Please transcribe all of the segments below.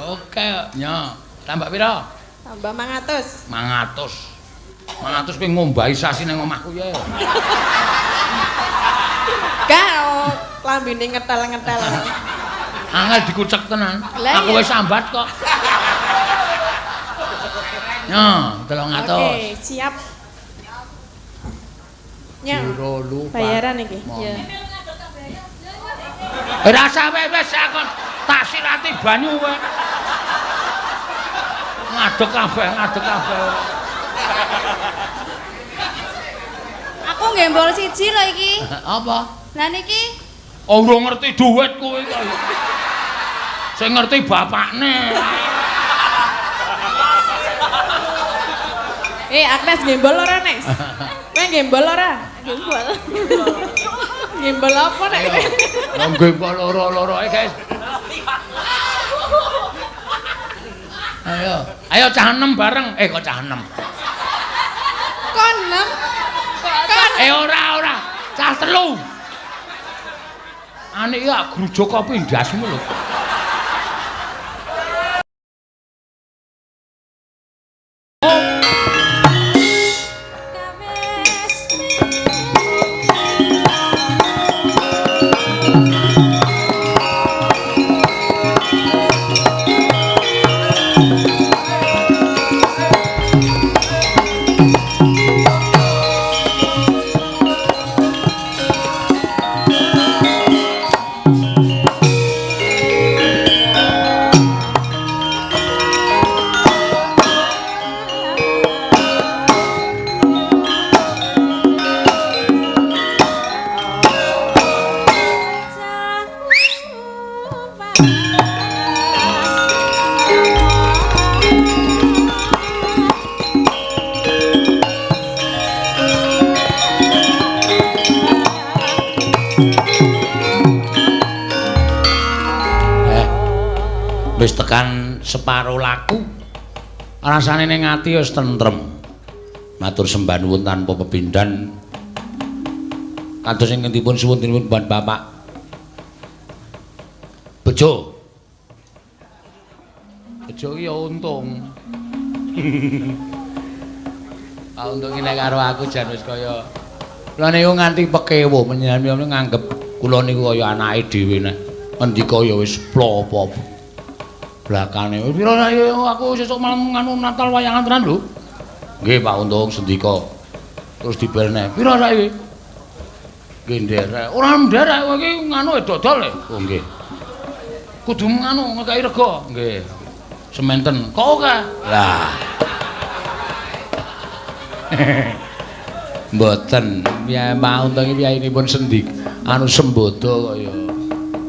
Oke, nya. Tambah pira? Tambah 100. 100 kowe ngombahi sasi nang omahku ya. Gak, lambene ngetel-ngetel. Angel dikucek tenan. Lah, Aku iya. wis sambat kok. Nya, 300. Oke, siap. Nya. Piro lupa. Bayaran iki. Ya. Ya. Rasa wis aku tak sirati banyu kowe. Ngadeg kabeh. Aku ngembol siji lho iki. Apa? Lah niki Ora ngerti dhuwit kowe kok. Sing ngerti bapakne. Agnes gembol ora, Nes? Kowe gembol ora? gembol. Gembol apa nek? Wong gembol loro-loro guys. Ayo cah 6 bareng. Kok cah 6? Kon 6. Kon Ora. Cah 3. Anik ya grujuk kopi ndasmu lho. Wis tekan separo laku rasane ning ati wis tentrem matur sembah nuwun tanpa pepindhan kados ingkang dipun suwun dening Bapak Bejo iki ya untung untung ini karo aku jan wis kaya kula niku nganti pekewo menyen nganggep kula niku kaya anake dhewe nek ngendika ya wis plopo belakane. Piro aku sesuk malam nganu Natal wayangan tenan lho. Nggih Pak Untung sendika. Terus diberene. Piro saiki? Nggih nderek. Ora nderek kowe iki nganu dodol e. Oh nggih. Kudu nganu ngekaki rega. Nggih. Sementen. Kok oke? Lah. Mboten. Piye Pak Untung iki piyainipun sendik anu sembodo kaya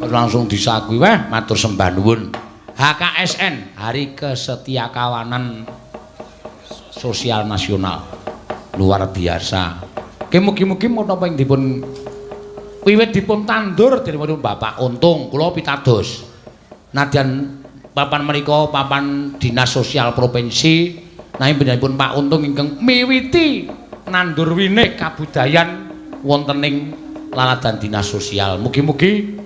langsung disakui weh matur sembah nuwun. HKSN Hari Kesetiakawanan Sosial Nasional luar biasa. Mugi-mugi menapa ing dipun wiwit dipun tandur dening Bapak Untung kula pitados. Nadyan papan menika papan Dinas Sosial Provinsi nanging panjenenganipun Pak Untung ingkang miwiti nandur winih kabudayan wonten ing laladan Dinas Sosial. Mugi-mugi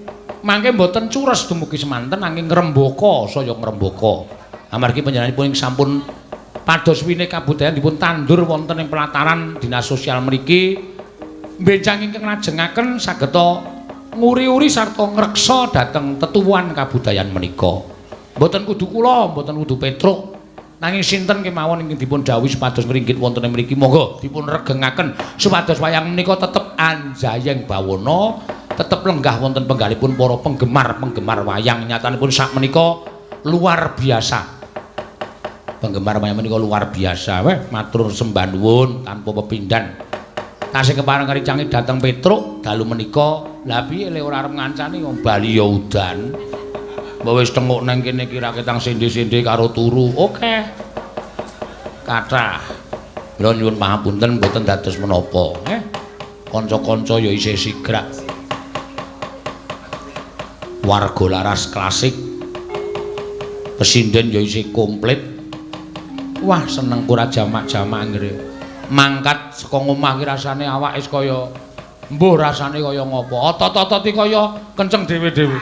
mangke mboten cures dumugi semanten nanging ngrembaka saya ngrembaka. Amargi panjenenganipun sampun pados winih kabudayan dipun tandur wonten ing pelataran Dinas Sosial mriki benjang ingkang lajengaken sageta nguri-uri sarta ngreksa dhateng tetuwuhan kabudayan menika. Mboten kudu kula, mboten kudu Petruk, nanging sinten kemawon ingkang dipun dhawuhi supados ngringgit wonten ing mriki monggo dipun regengaken supados wayang menika tetep anjayeng bawana. Tetep lenggah wonten penggalipun para penggemar wayang nyatanipun sak menika luar biasa. Penggemar wayang menika luar biasa. Weh matur sembah nuwun tanpa pepindhan. Tasih kepareng karicange dhateng Petruk dalu menika. Lah piye le ora arep ngancani wong Bali ya udan. Mbok wis tenguk nang kene kira ketang sende-sende karo turu. Oke. Kathah. Kula nyuwun pangapunten mboten dados menapa, nggih. Kanca-kanca ya isih sigrak. Warga laras klasik pesinden ya isih komplit. Wah seneng ora jamak-jamak ngene mangkat saka omah ki rasane awake kaya mbuh rasane kaya ngopo otot-otot iki kaya kenceng dhewe-dhewe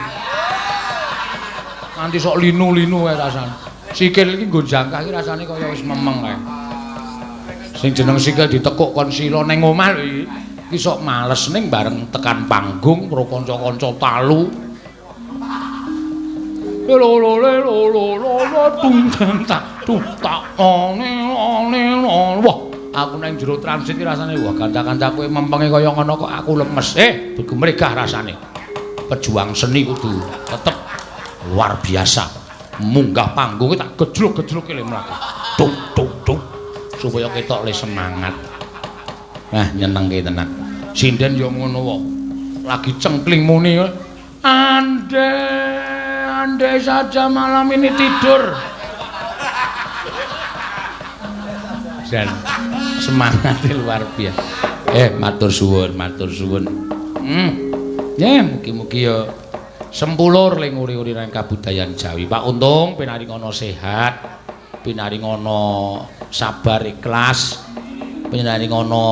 Nganti sok linu-linu kae rasane. Sikil iki nggo jangkah iki rasane kaya wis memeng kae. Sing jeneng sikil ditekuk kon sila ning omah lho iki sok males ning bareng tekan panggung karo kanca-kanca talu. Wah, aku nang jero transit iki rasane wah kanca-kancaku mempenge kaya ngono kok aku lemes. Begumregah rasane. Pejuang seni kudu tetep luar biasa. Munggah panggung tak gejluk-gejluk le mlaku. Tuk tuk tuk supaya ketok le semangat. Nah, nyenengke tenan. Sinden ya ngono wae. Lagi cengkling muni. Andai saja malam ini tidur. Dan semangatnya luar biasa. Matur suwun, matur suwun. Ya, mugi-mugi ya sempulur ling uri-uriran kabudayan Jawi. Pak Untung pinaringono sehat, pinaringono sabar ikhlas, pinaringono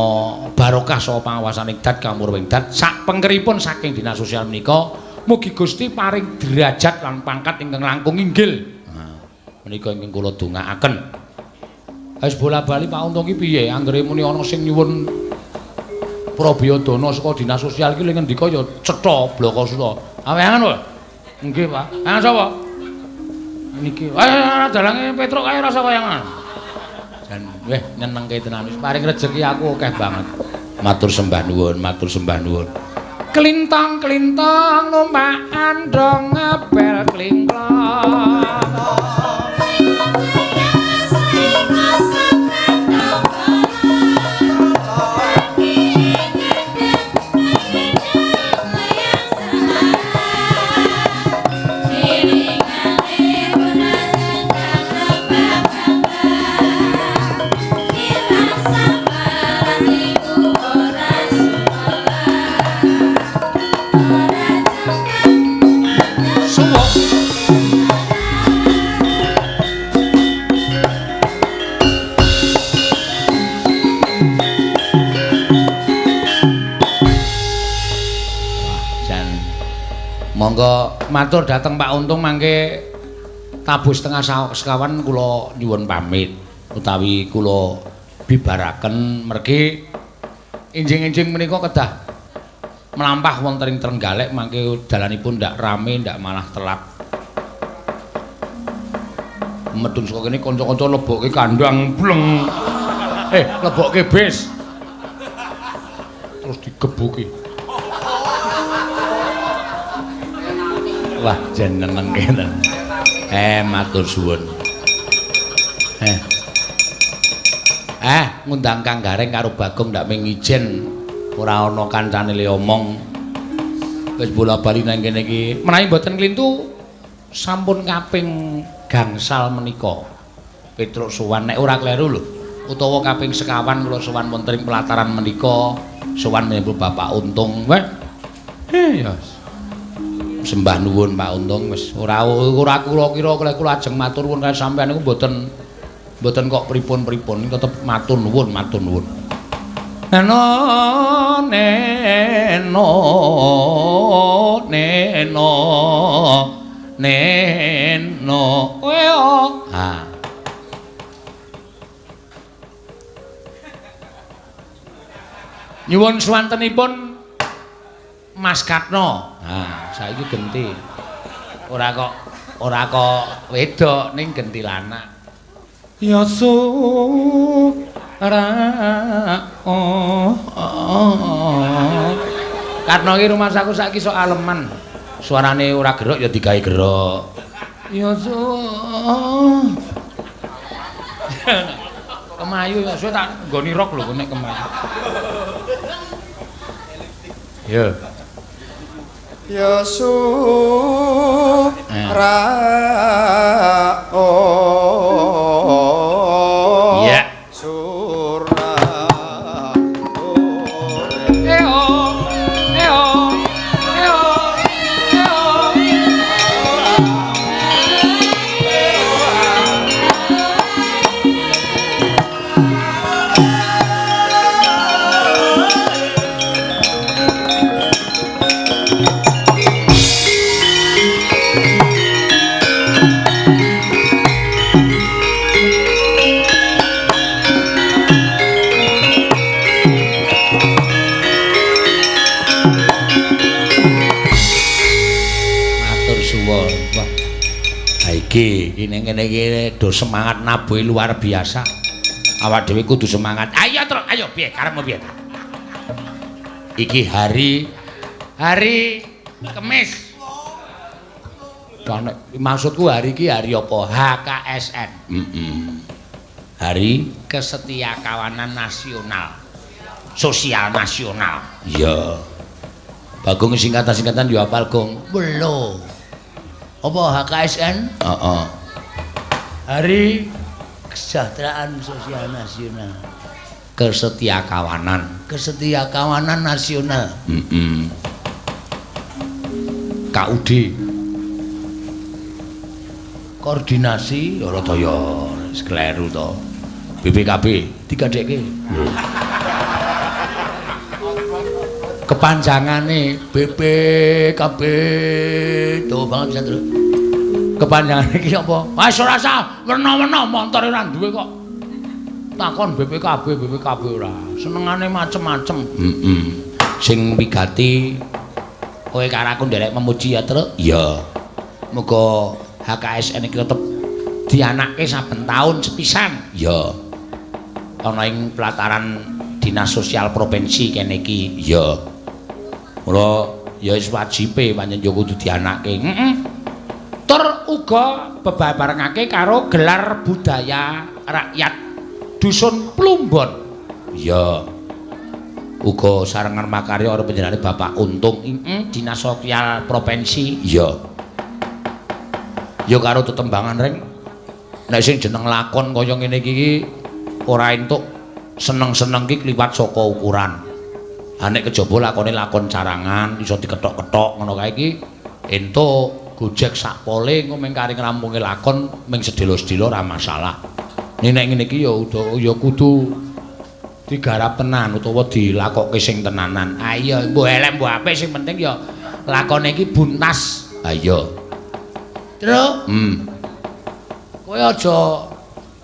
barokah saha pangawasaning dat kamurwing dat sak pengkeripun saking dinas sosial menika. Mugi Gusti paring derajat lan pangkat ingkang langkung inggil. Nah, menika ingkang kula dongaaken. Wis bola-bali Pak Untung iki piye? Anggere muni ana sing nyuwun Prabiyadana saka dinas sosial iki lho ngendika ya cetha bloko suta. Aweangan wae. Nggih, Pak. Aweangan sapa? Niki. Dalange Petruk kae rasa wayangan. Dan weh nyenengke tenan wis paring rejeki aku akeh banget. Matur sembah nuwun, matur sembah nuwun. Klintang-klintang numpak andong ngabel klingklong. Monggo matur dateng Pak Untung mangke tabuh setengah sekawan kula nyuwun pamit utawi kula bibaraken mergi enjing-enjing menika kedah melampah wonten ing Trenggalek mangke dalanipun ndak rame ndak malah telak. Medun saka kene kanca-kanca lebokke kandang bleng. Lebokke bis. Terus digebuki. Wah, jeneng kene. Matur suwun. Ngundang Kang Gareng karo Bagong ndak mung ijen ora ana kancane le omong. Wis bola-bali nang kene iki. Menawi mboten klintu sampun kaping gangsal menika. Petruk sowan nek ora kleru lho. Utawa kaping sekawan kula sowan wonten ing pelataran menika sowan menyang Bapak Untung. Weh. Ya. Sembah nuwun Pak Untung wis ora kula kira kula ajeng matur nuwun kaliyan sampeyan niku mboten kok pripun-pripun tetep matur nuwun neno nyuwun swantenipun Mas Katno. Saiki genti. Ora kok wedok ning genti lanang. Ya Katno iki rumah saku saiki sok aleman. Suarane ora gerok ya digawe gerok. Ya Kemayu ya suwe tak nggoni rok lho nek kemayu. Ya. Ya Ya. iki ning kene iki do semangat nabuhe luar biasa. Awak dhewe kudu semangat. Ayo terus, ayo piye karepmu piye? Iki hari Kamis. Maksudku hari iki hari apa? HKSN. Hari Kesetiakawanan Nasional. Sosial Nasional. Iya. Bagong singkatan-singkatan yo hafal, Gong. Belum. Apa HKSN? Heeh. Hari Kesejahteraan Sosial Nasional. Kesetiakawanan Nasional. KUD. Koordinasi ora daya skleru to. BPKB digadekke. Kepanjangane BPKB to banget bisa terus. Kepanjangane iki apa? Wis ora usah werna-werna montore ora duwe kok. Takon BPKB ora. Senengane macem-macem. Sing wigati kowe karo aku nderek memuji ya, Truk. Iya. Muga HKSN iki tetep dianakke saben taun sepisan. Ya. Ana ing pelataran Dinas Sosial Provinsi kene iki. Ya. Mula ya wis wajibe pancen yo kudu dianakke. Tur uga bebarengake karo gelar budaya rakyat Dusun Plumbon. Ya. Uga sarengan makarya karo panjenengane Bapak Untung Dinas Sosial Provinsi. Ya. Ya karo tetembangan ring nek sing jeneng lakon kaya ngene iki ora entuk seneng-seneng ki kliwat saka ukuran. Ha nek kejaba lakone lakon carangan iso diketok-ketok ngono kae iki entuk gojek sak pole engko mung kari ngrampunge lakon ming sedelo-sedelo ora masalah. Nek ngene iki ya kudu digarap tenan utawa dilakokke sing tenanan. Ah iya mbok elek mbok apik sing penting ya lakone iki buntas. Ha iya. Truk. Kowe aja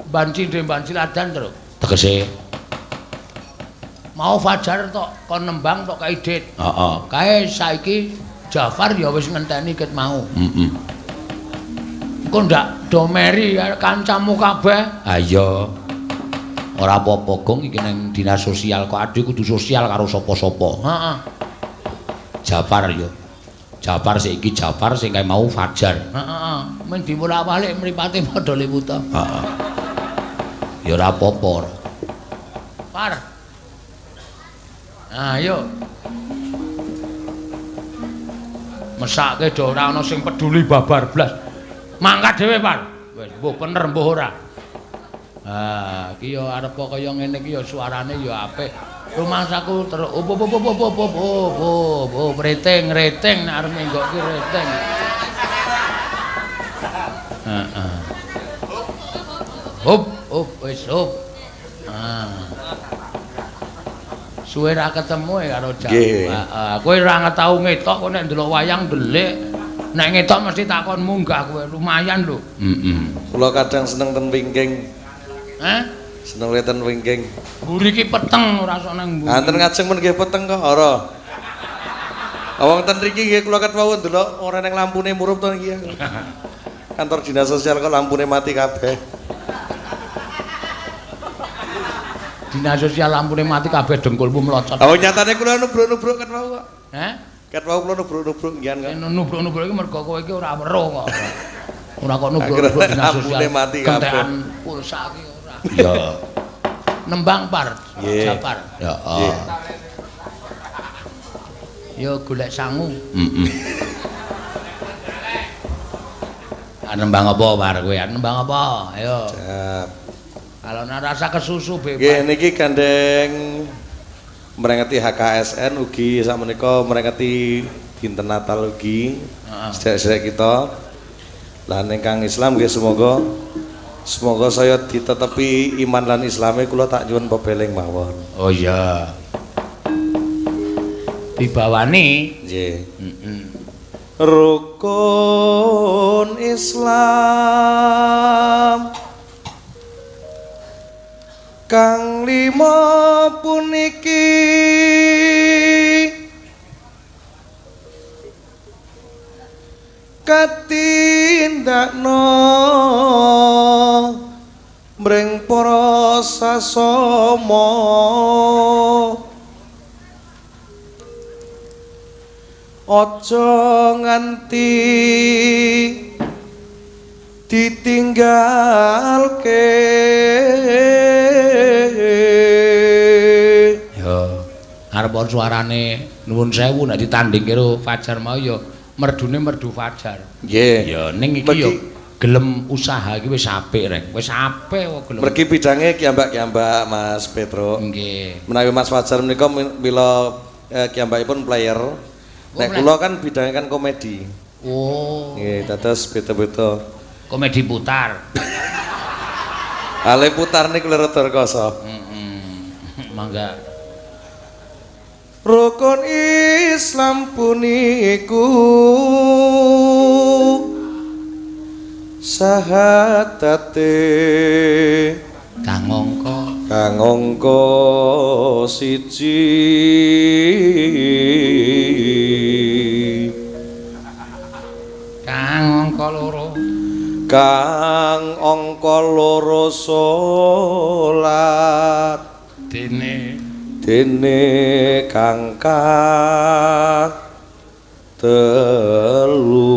banci ladan, Truk. Tegese mau Fajar tok kon nembang tok kae Dit. Heeh. Kae saiki Jafar ya wis ngenteni ket mau. Engko ndak do meri kancamu kabeh. Ha iya. Ora apa-apa, Gong, iki ning Dinas Sosial kok adhe kudu sosial karo sapa-sapa. Heeh. Jafar ya. Jafar saiki Jafar sing kae mau Fajar. Heeh. Mung diwolak-walik mripate padha liwuta. Heeh. Ya ora apa-apa. Par. Ayo. Mesake do ora ana sing peduli babar blas. Mangkat dhewe, Par. Wis mbuh bener mbuh ora. Ha, iki ya arep kaya ngene iki ya suarane ya apik. Rumahsaku terus reting nek arep menggok ki reting. Heeh. Wis hop. Suwe ra ketemu karo Jawa. Heeh, kowe ora tau ngetok kok nek ndelok wayang ndelik. Nek ngetok mesti takon munggah kowe lumayan lho. Kula kadang seneng ten wingking. Hah? Seneng ten wingking. Mburi ki peteng ora sok nang mburi. Anten ngajeng men nggih peteng kok ora. Wong ten mriki nggih kula ket wau ndelok ora nang lampune murup to iki. Kantor Dinas Sosial kok lampune mati kabeh. Dinas Sosial lampune mati kabeh dengkulmu melocot. Oh nyatane kula nubruk-nubruk ket wau kok. Hah? Ket wau kula nubruk-nubruk ngian kok. Nubruk-nubruk iki mergo kowe iki ora weruh kok. Ora kok nubruk-nubruk Dinas Sosial. Lampune mati kabeh. Kentekan pulsa iki ora. Iya. Nembang Par, Japar. Ya. Yo golek sangu. Nembang apa Par kowe? Nembang apa? Ayo. Siap. Kalau rasa kesusu bebas. Nggih niki gandeng merengeti HKSN ugi sakmenika merengeti dinten Natal ugi. Sedherek kita. Lan ingkang Islam nggih semoga saya ditetepi iman lan islame kula tak nyuwun pebeleng mawon. Oh iya. Dibawani Nggih. Rukun Islam kang lima puniki katindakno mring para sasama aja nganti ditinggalke ya arep suarane nuwun sewu nek ditanding karo Fajar mau ya merdune merdu Fajar nggih ya ning iki ya gelem usaha iki wis apik rek wis apik kok gelem mergi bidange kiambak-kiambak Mas Petro nggih menawi Mas Fajar menika mila kiambakipun player nek kula kan bidange kan komedi oh nggih dados beda-beda komedi putar. Ale putar niku lho rada rekoso. Mangga. Rukun Islam puniku sahatate kang angka siji kang angka loro kang angka loro salat dene kang telu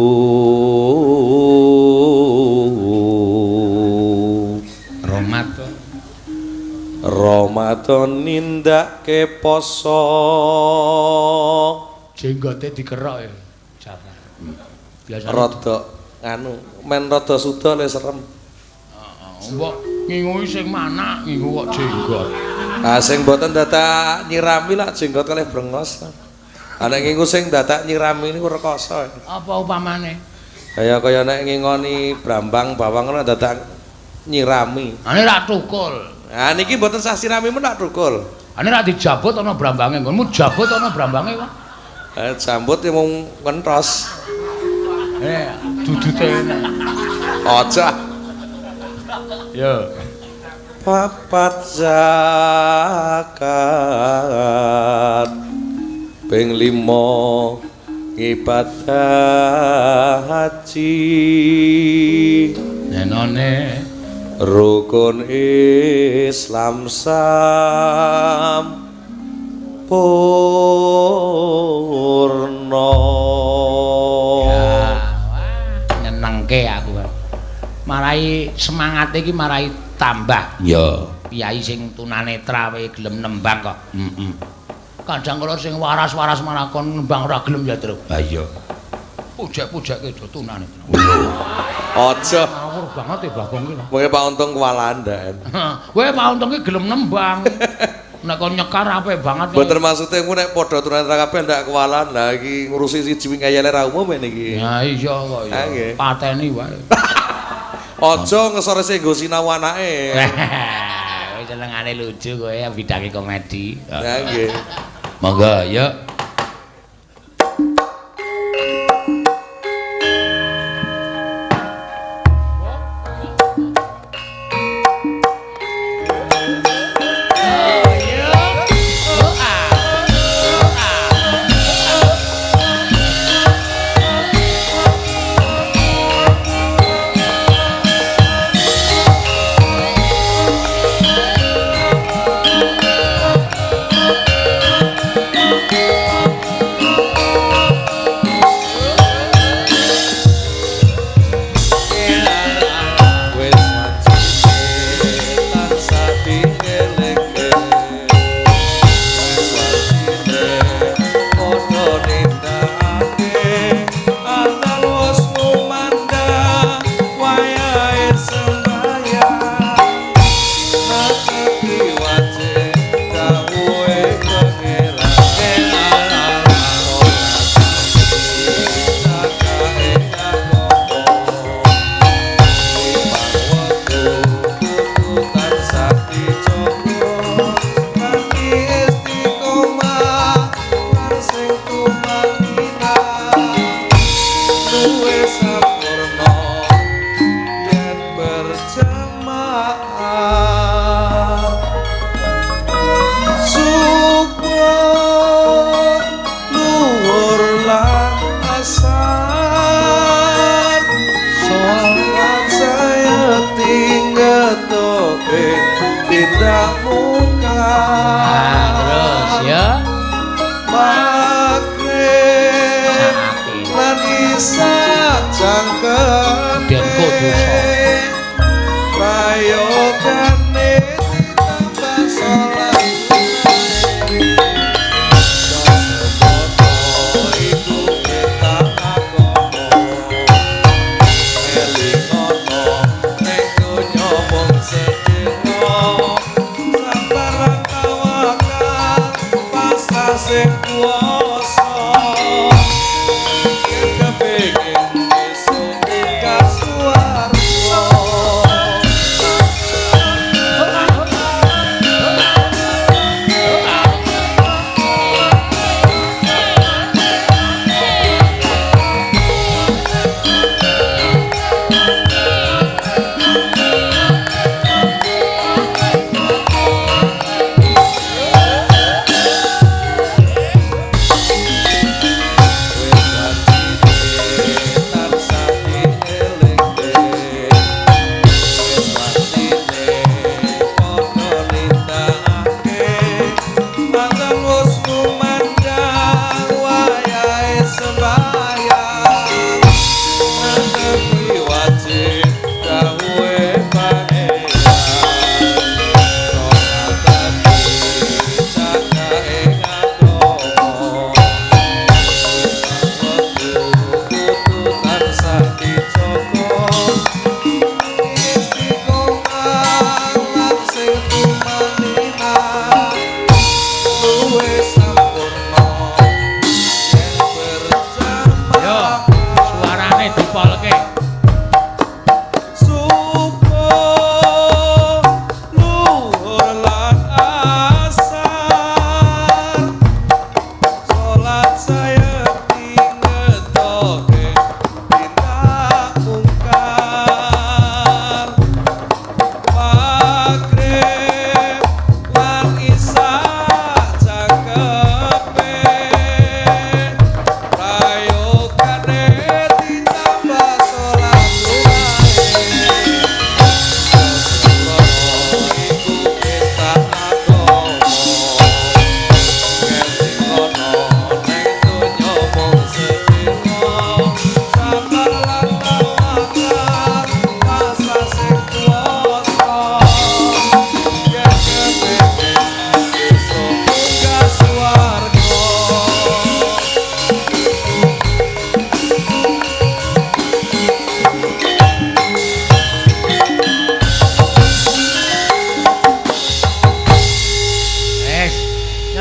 Ramadan nindake poso jenggote dikerok ya Jafar biasa rada anu men rada suda le serem mbok ngingu sing mana ngingu kok jenggot sing mboten dadak nyirami lak jenggot kalih brengos ana ngingu sing dadak nyirami niku rekoso apa upamane kaya nek ngingoni brambang bawang ngono dadak nyirami ane rak tukul niki mboten sah siramimun rak tukul ane rak dijabut ana brambange nggonmu jabut ana brambange kok jambut ya mung kentos dudute aja ya papat zakat ping 5 ibadah haji nenone rukun Islam sampurna nyenengke aku marai semangat iki marai tambah ya piyai sing tunanetra wae gelem nembang kok kadang kala sing waras-waras marakon nembang ora gelem ya Tru ha iya pujak-pujake do tunanetra aja ngawur banget ya Bagong ki mengke Pak Untung kewalahan ndak kowe Pak Untung ki gelem nembang nek kon nyekar apik banget mboten maksude engko nek padha tunanetra kabeh ndak kewalahan lah iki ngurusi siji ngayale ra umum niki ya iya kok ya pateni wae aja ngesore sing nggo sinau anake. Wis senengane lucu kowe bidange komedi. Ya nggih. Monggo, yuk.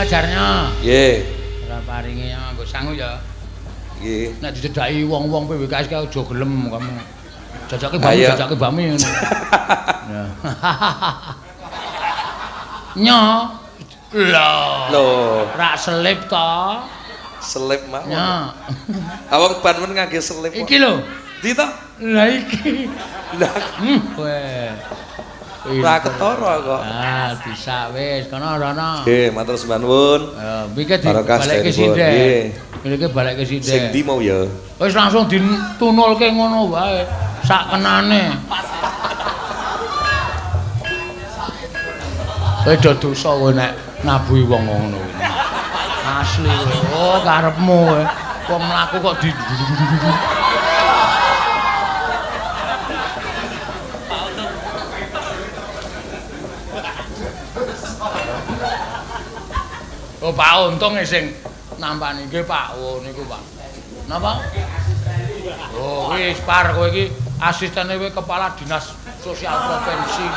ajarnya. Nggih. Ora paringi nganggo sangu ya. Nggih. Nek dicedhaki wong-wong PWKS ki aja gelem kamu. Jajake bami ngono. Ya. Nyo. Lho, Rak selip to. selip mawon. Nya. Awang ban men ngangge selip. Iki lho. Ndi to? Lah iki. Lah, Weh. ora ketara kok. Ah, bisa wis kono rono. Nggih, matur sembah nuwun. Iki Barokah balik ke sedheripun. sindek. Nggih. Iki balik ke Sing sindek. ndi mau ya? Wis langsung ditunulke ngono wae. Sak kenane. Kowe do dosa kowe nek nabuhi wong ngono kuwi. Asli kowe. Oh, karepmu kowe. Wong mlaku kok di Oh, Pak Untung sing nampani nggih, Pak. Oh, niku, Pak. Napa? Oh, wis par kowe iki asistene kowe kepala dinas sosial provinsi.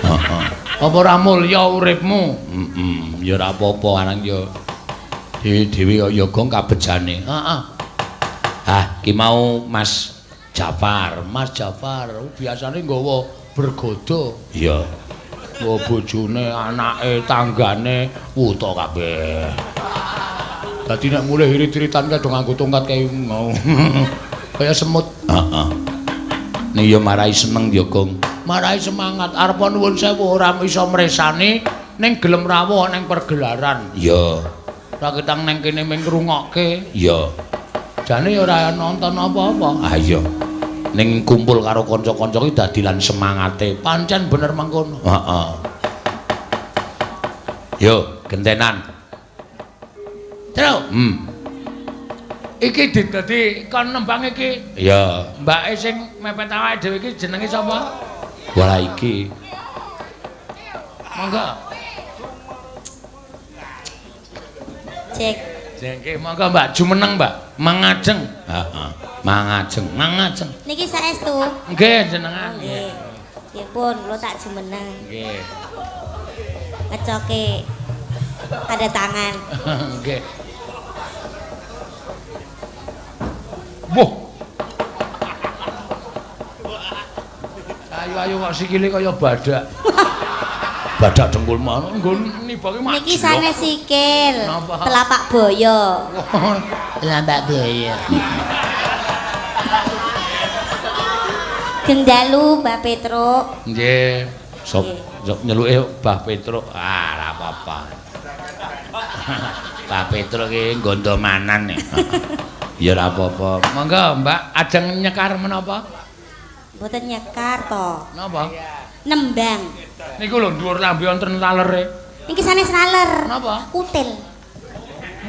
Heeh. Apa ora mulya uripmu? Heeh, ya ora apa-apa anak ya. Dewi-dewi kok yoga kabejane. Heeh. Ah, ki mau Mas Jafar. Mas Jafar biasane nggawa bergodo. Iya. Nggawa bojone, anake, tanggane, wuta kabeh. Dadi nek mulih irit-iritan kae do nganggo tongkat kae mau. Kaya semut. Heeh. Nek ya marai seneng ya, Gong. Marai semangat. Arep nuwun sewu ora iso mresani ning gelem rawuh ning pergelaran. Iya. Ora ketang ning kene ming ngrungokke. Iya. Jane ya ora nonton apa-apa. Ah iya. Ning kumpul karo kanca-kanca ki dadilan semangate. Pancen bener mangkono. Heeh. Yo, gentenan. Terus, iki dadi kon nembang iki. Iya. Mbake sing mepet awake dhewe iki jenenge sapa? Wala iki. Monggo. Cek. Jengke monggo Mbak jumeneng, Mbak. Mangajeng. Heeh. Mangajeng, mangajeng. Niki saestu. Nggih, jenengan. Nggih. Nggih pun, lo tak jumeneng. Nggih. Ngecoke tanda tangan. Nggih. Wah. Ayo kok sikile kaya badak. Badak dengkul mana nggo nibake maju. Niki sanes sikil. Napa? Telapak boyo. Telapak boyo. Gendalu Mbak Petruk. Nggih. Sok nyeluke Mbah Petruk. Ah, ora apa-apa. Mbah Petruk iki gondomanan ya. Ya ora apa-apa. Monggo Mbak ajeng nyekar menapa? Mboten nyekar to. Napa? Nembang. Niku lho dhuwur lambe wonten lalere. Niki sanes raler. Napa? Kutil.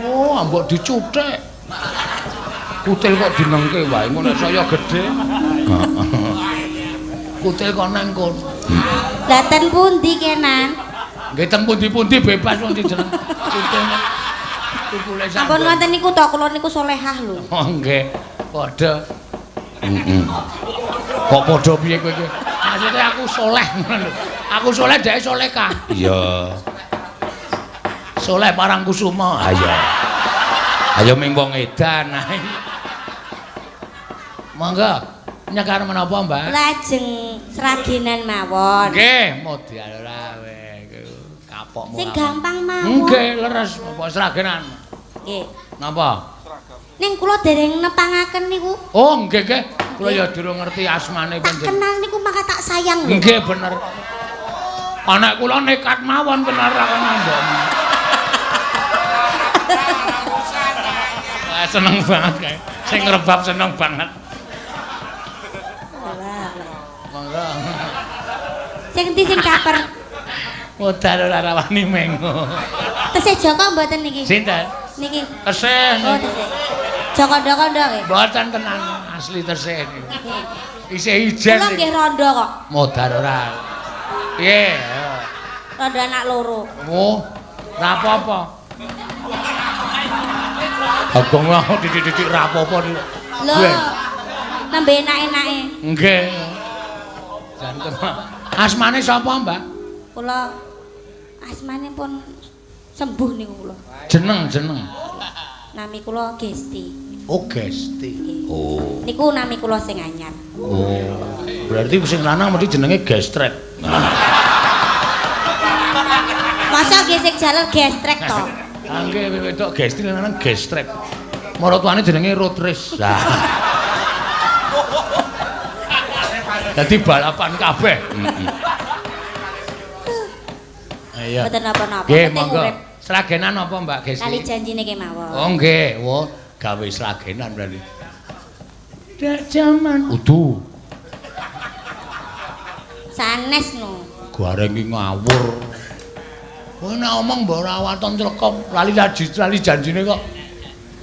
Oh, mbok dicuthek. Kutil kok dinengke wae ngono saya gedhe. Kutil kok nang kono. Lah ten pundi kenan? Nggih teng pundi-pundi bebas wong jeneng kutil. Tukule sampeyan. Ampun ngoten niku to, kula niku solehah lho. Oh nggih, padha. Kok padha piye kowe iki? Maksude aku soleh ngono lho. Aku soleh dhek solehah. Iya. Soleh Parangkusuma. Ha iya. Ayo ming wong edan ae. Monggo nyekar menapa, Mbak? Lajeng seragenan mawon. Nggih, modal ora wae iku. Kapokmu. Sing gampang mawon. Nggih, leres apa seragenan. Nggih. Napa? Ning kula dereng nepangaken niku. Oh, nggih nggih. Kula ya durung ngerti asmane Tak panjenengan. kenal niku maka tak sayang lho. Nggih bener. Anak kula nekat mawon bener ra ngambon. Wah, seneng banget kae. Sing ngrebab seneng banget. Monggo. Sing endi sing kaper? Modal ora rawani mengo. Tesih Joko mboten niki? Sinten? Niki. Tesih. Oh, tesih. Joko Ndoko nggih. Mboten tenan asli tesih niku. Isih ijen. Kula nggih rondo kok. Modal ora. Piye? Rondo anak loro. Oh, ora apa-apa. Agong mau didik-didik ra apa-apa. Lho. Nembe enak-enake. Nggih. Janten. Asmane sapa, Mbak? Kula asmane pun Sembuh niku kula. Jeneng. Nami kula Gesti. Oh, Gesti. Oh. Niku nami kula sing anyar. Oh. Berarti sing lanang mesti jenenge Gestrek. Masa nggih sing jaler gestrek to? Angge wedok Gesti lanang Gestrek. Maratuane jenenge road race. Dadi balapan kabeh. Ayo. Mboten napa-napa. Nggih, Penting monggo. urip. Sragenan apa Mbak Gesti? Kali janjine kemawon. Oh nggih, wo gawe sragenan berarti. Dak jaman udu. Sanes no. Goreng iki ngawur. Kowe nek omong mbok ora waton crekop, lali janjine kok.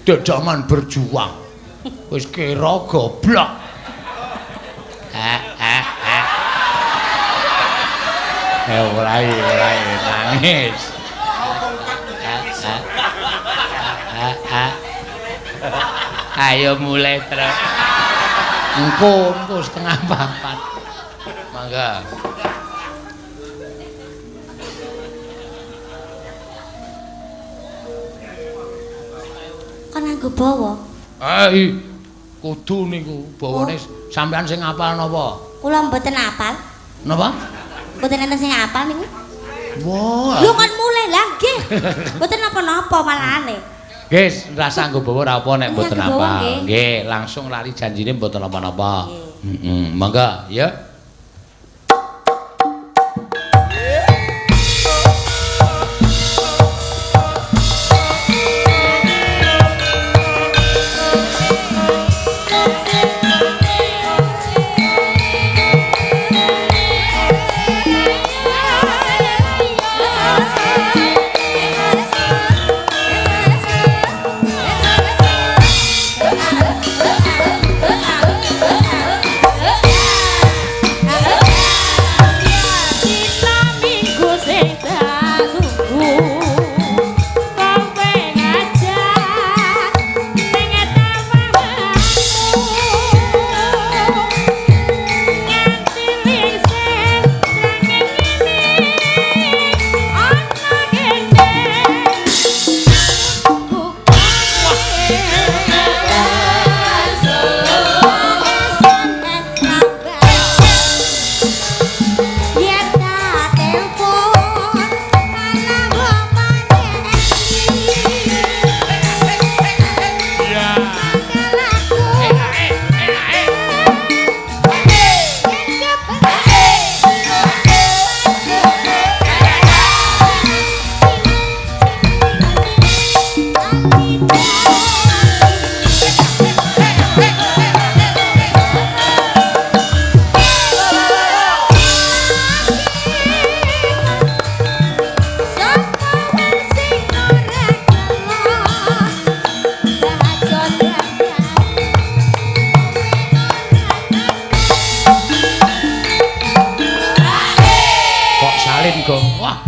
Dak jaman berjuang. Wis kira goblok. Ora nangis. Ayo mulai terus. Engko setengah 4. Mangga. Kan nganggo bawa. Kudu niku bawane sampean sing apal napa? Kula mboten apal. Napa? Mboten enten sing apal niku. Wah. Lho kan mulai lah nggih. Mboten napa-napa malahane. Guys, rasa nggo bawa ora apa nek mboten Nganggo bawa, apa. nggih. Nggih, langsung lali janjine mboten apa-apa. Heeh, mangga ya.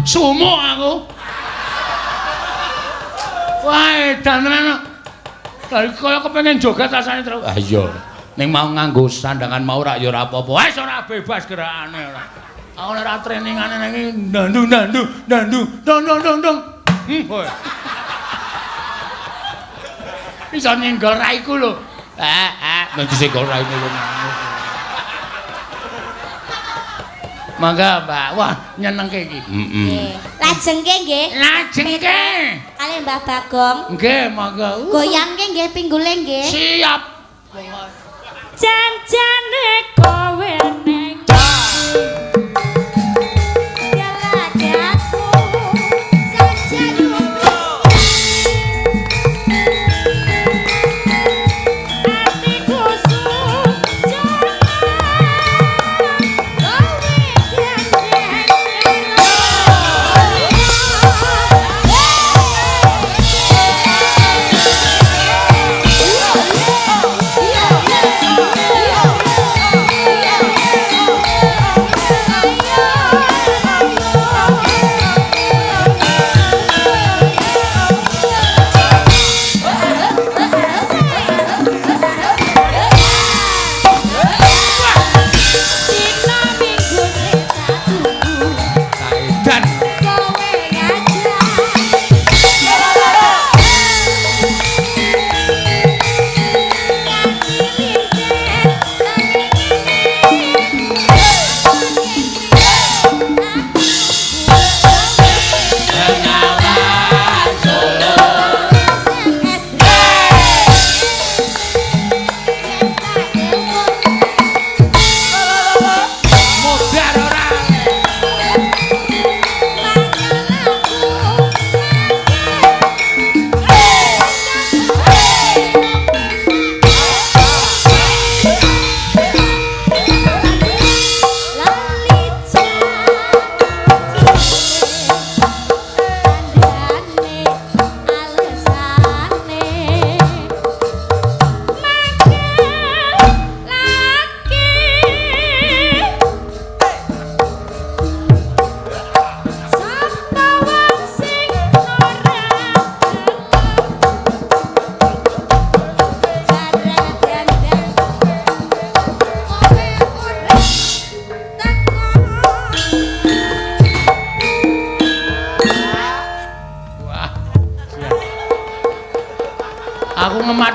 Sumuk aku. Wah, edan tenan. Lah kaya kepengin joget rasane terus. Ah iya. Ning mau nganggo sandangan mau rak ya ora apa-apa. Wis ora bebas gerakane ora. Aku nek ora trainingane nang iki dandu. Dong. Woi. Bisa nyenggol raiku lho. Nanti senggol raiku lho. Mangga, Mbak. Wah, nyenengke iki. Nggih. Lajengke nggih. Lajengke. Kali Mbah Bagong. Nggih, mangga. Goyangke nggih pinggule nggih. Siap. Janjane kowe ning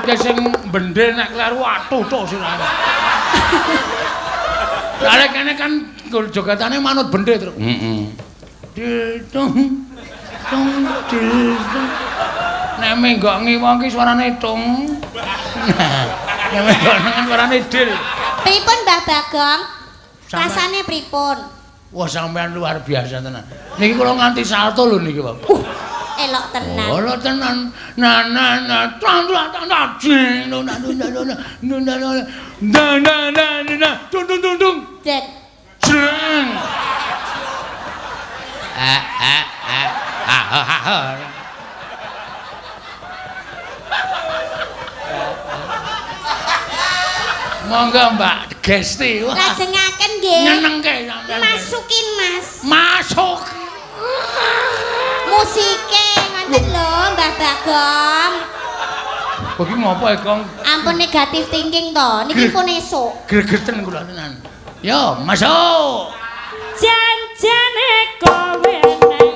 ki sing bendhe nek kleru atuh tok sirane. Lah kene kan jogetane manut bendhe terus. Heeh. Tung tung tung. Nek menggok ngiwong ki suarane tung. Nek menggok kan suarane dil. Pripun Mbah Bagong? Rasane pripun? Wah sampean luar biasa tenan. Niki kula nganti salto lho niki, Pak. Elok tenan. Ora tenan. Na tung tung. Den. Jreng. Monggo Mbak Gesti. Lajengaken nggih. Nyenengke sampean. Masukin Mas. Masuk. Musike ngoten lho Mbah Bagong. Bagi ngopo e, Kong? Ampun negatif thinking to. Niki pun esuk. Gregeten kula tenan. Yo, masuk. Janjane kowe nang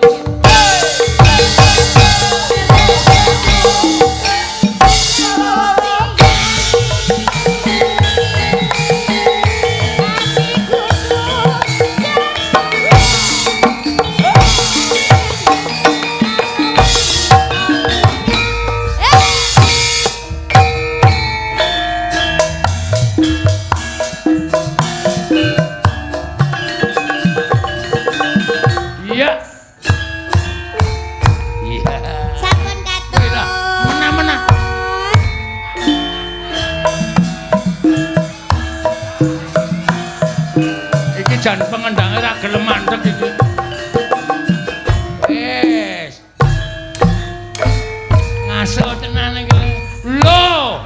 jan pengendange ra gelem mandeg iki. Wis. Ngasuk tenan iki. Lho.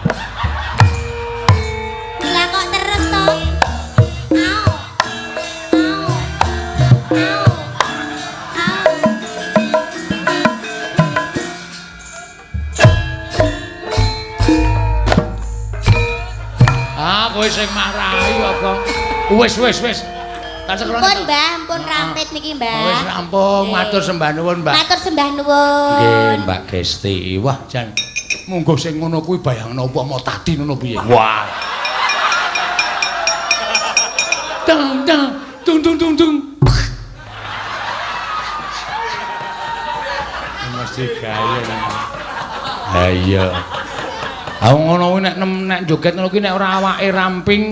Lah kok terus to? Au. Ah, kowe sing marahi kok. Wis. Tak sekrone. Pun Mbah, pun rampit niki Mbah. Wis rampung, matur sembah nuwun, Mbak. Matur sembah nuwun. Nggih, Mbak Gesti. Wah, jan munggo sing ngono kuwi bayangno apa mau tadi ngono piye. Wah. Tung. Mesti gaya. Ha iya. Aku ngono kuwi nek joget ngono kuwi nek ora awake ramping,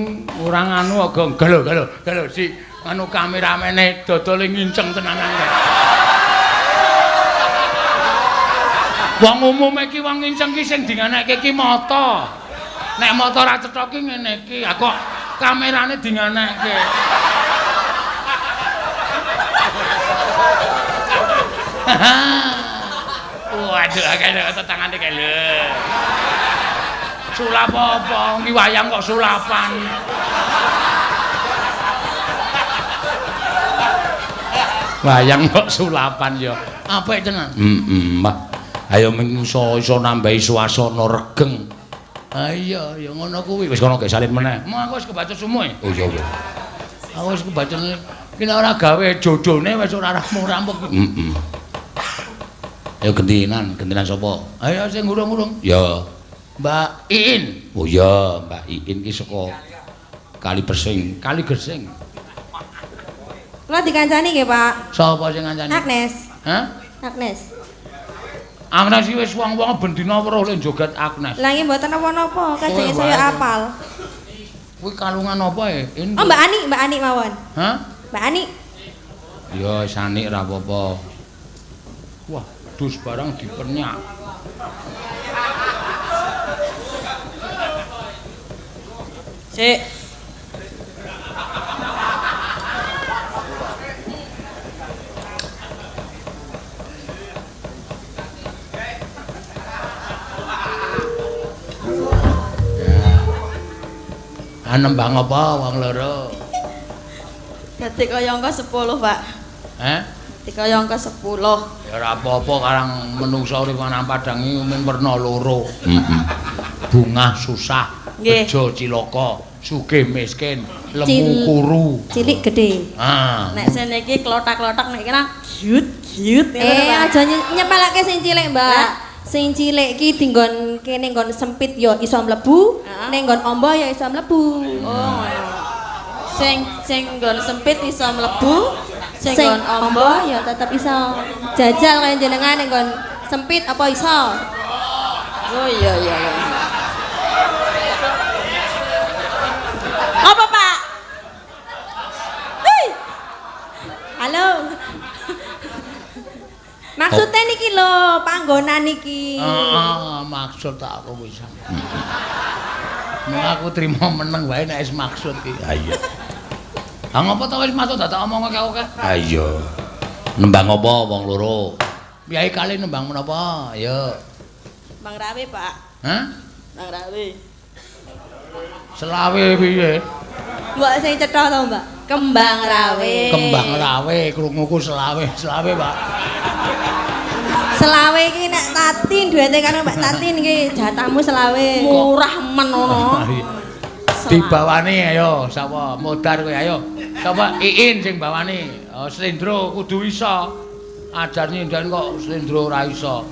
ora nganu agak galo si anu kameramene dodole nginceng tenanan. Wong umume iki wong nginceng ki sing dinganekke ki mata. Nek mata ora cetha ki ngene iki, kok kamerane dinganekke. Waduh, akeh tetangane kae lho. Sulap apa? Ngi wayang kok sulapan. Wayang kok sulapan ya. Apik tenan. Mbah. Ayo menguso iso nambahi suasana regeng. Ha iya, ya ngono kuwi. Wis kono gek salin meneh. Aku wis kebaca sumuhe. Oh iya. Aku wis kebaca ki nek ora gawe jodone wis ora rampung-rampung. Ayo gentenan sapa? Ayo sing ngurung-ngurung. Ya. Mbak Iin. Oh iya, Mbak Iin ki saka Kali Bersing, Kali Gesing. Kula dikancani nggih, Pak. Sapa sing ngancani? Agnes. Hah? Agnes. Agnes iki wis wong-wong bendina weruh le joget Agnes. Lah nggih mboten napa-napa, kajenge saya apal. Kuwi kalungan apa e? Oh, Mbak Ani mawon. Hah? Mbak Ani. Ya wis anik ra apa-apa. Wah, dus barang dipenyak. Sik. Nembang apa wong loro? Dadi kaya angka 10, Pak. Dadi kaya angka 10. Ya ora apa-apa karang menungsa urip nang Padang iki mung werna loro. Bungah susah. Bejo cilaka, sugih miskin, lemu kuru. Cilik gedhe. Nek sene iki klotak-klotak nek kira giut. Aja nyepelake sing cilik, Mbak. Sing cilik ki dinggon kene nggon sempit ya iso mlebu, ning nggon amba ya iso mlebu. Oh ngono. Sing nggon sempit iso mlebu, sing Sing nggon amba amba ya tetep iso. Jajal kaya jenengan ning nggon sempit apa iso? oh iya iya. Iya. Apa, Pak? Hei! Halo. Maksudnya niki lho, panggonan niki. Maksud aku wis. Mung aku trimo meneng wae nek wis maksud iki. Ha iya. Ha ngopo to wis maksud tak omong akeh-akeh? Ha iya. Nembang apa wong loro? Piyai kali nembang menapa? Ayo. Bang Rawe, Pak. Hah? Bang Rawe. Selawe piye? Mbok sing cetha to, Mbak? Kembang Rawe. Kembang rawe krunguku selawe, Pak. Selawe iki nek Tatin duwete karo Mbak Tatin iki jatahmu selawe. Murah men ngono. Dibawani ayo, sapa? Modar kowe ayo. Sapa? Iin sing bawani. Slendro kudu iso. Ajar nyindan kok slendro ora iso.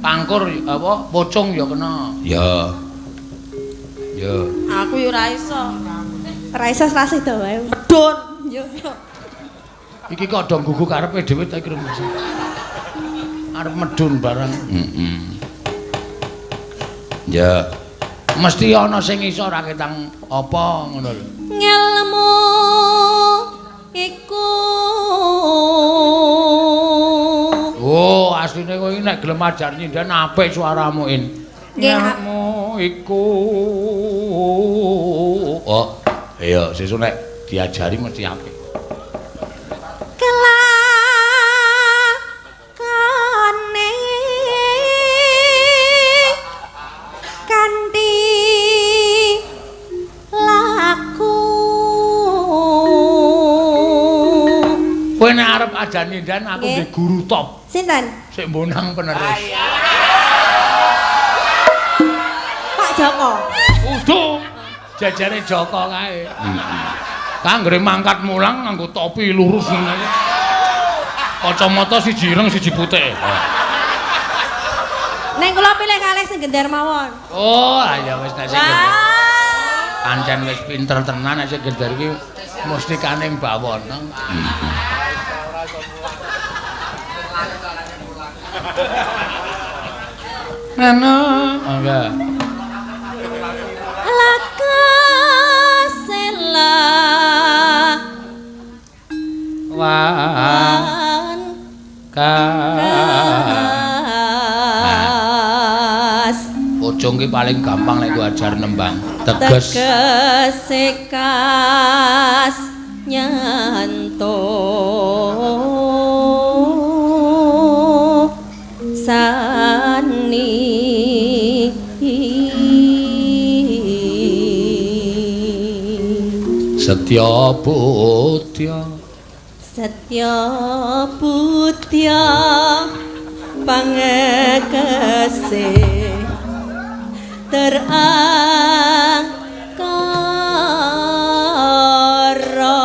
Pangkur apa? Pocong ya kena. Ya. Ya. Aku yo ora iso. Ora iso selasi to wae. Medun. Yo. Iki kok dong gugu karepe dhewe ta iki rumus. Arep medun barang. Ya. Mesti ana sing iso ra ketang apa ngono lho. Ngelmu iku Oh, asline kowe nek gelem ajar nyindan apik suaramu In. Nggih, Ngelmu iku. Oh, iya sesuk nek diajari mesti apik. kelakone kanthi laku Kowe nek arep ajar nyindan aku Nggih. di guru top. sinten Sik mbonang penerus. Pak Joko Udah jajare Joko kae. Kanggere mangkat mulang nganggo topi lurus ngene iki. Kacamata siji ireng siji putih. ning kula pilih kalih sing gendar mawon. Oh, ya wis nek sing gendar. Pancen wis pinter tenan nek sing gendar iki mesti kaning bawon. Ana, enggak. Laka sela Wan kas Pocong ki paling gampang nek ku ajar nembang. Teges. tegesekas nyanto sani Setya Budya. Setya Budya pangekase terangkara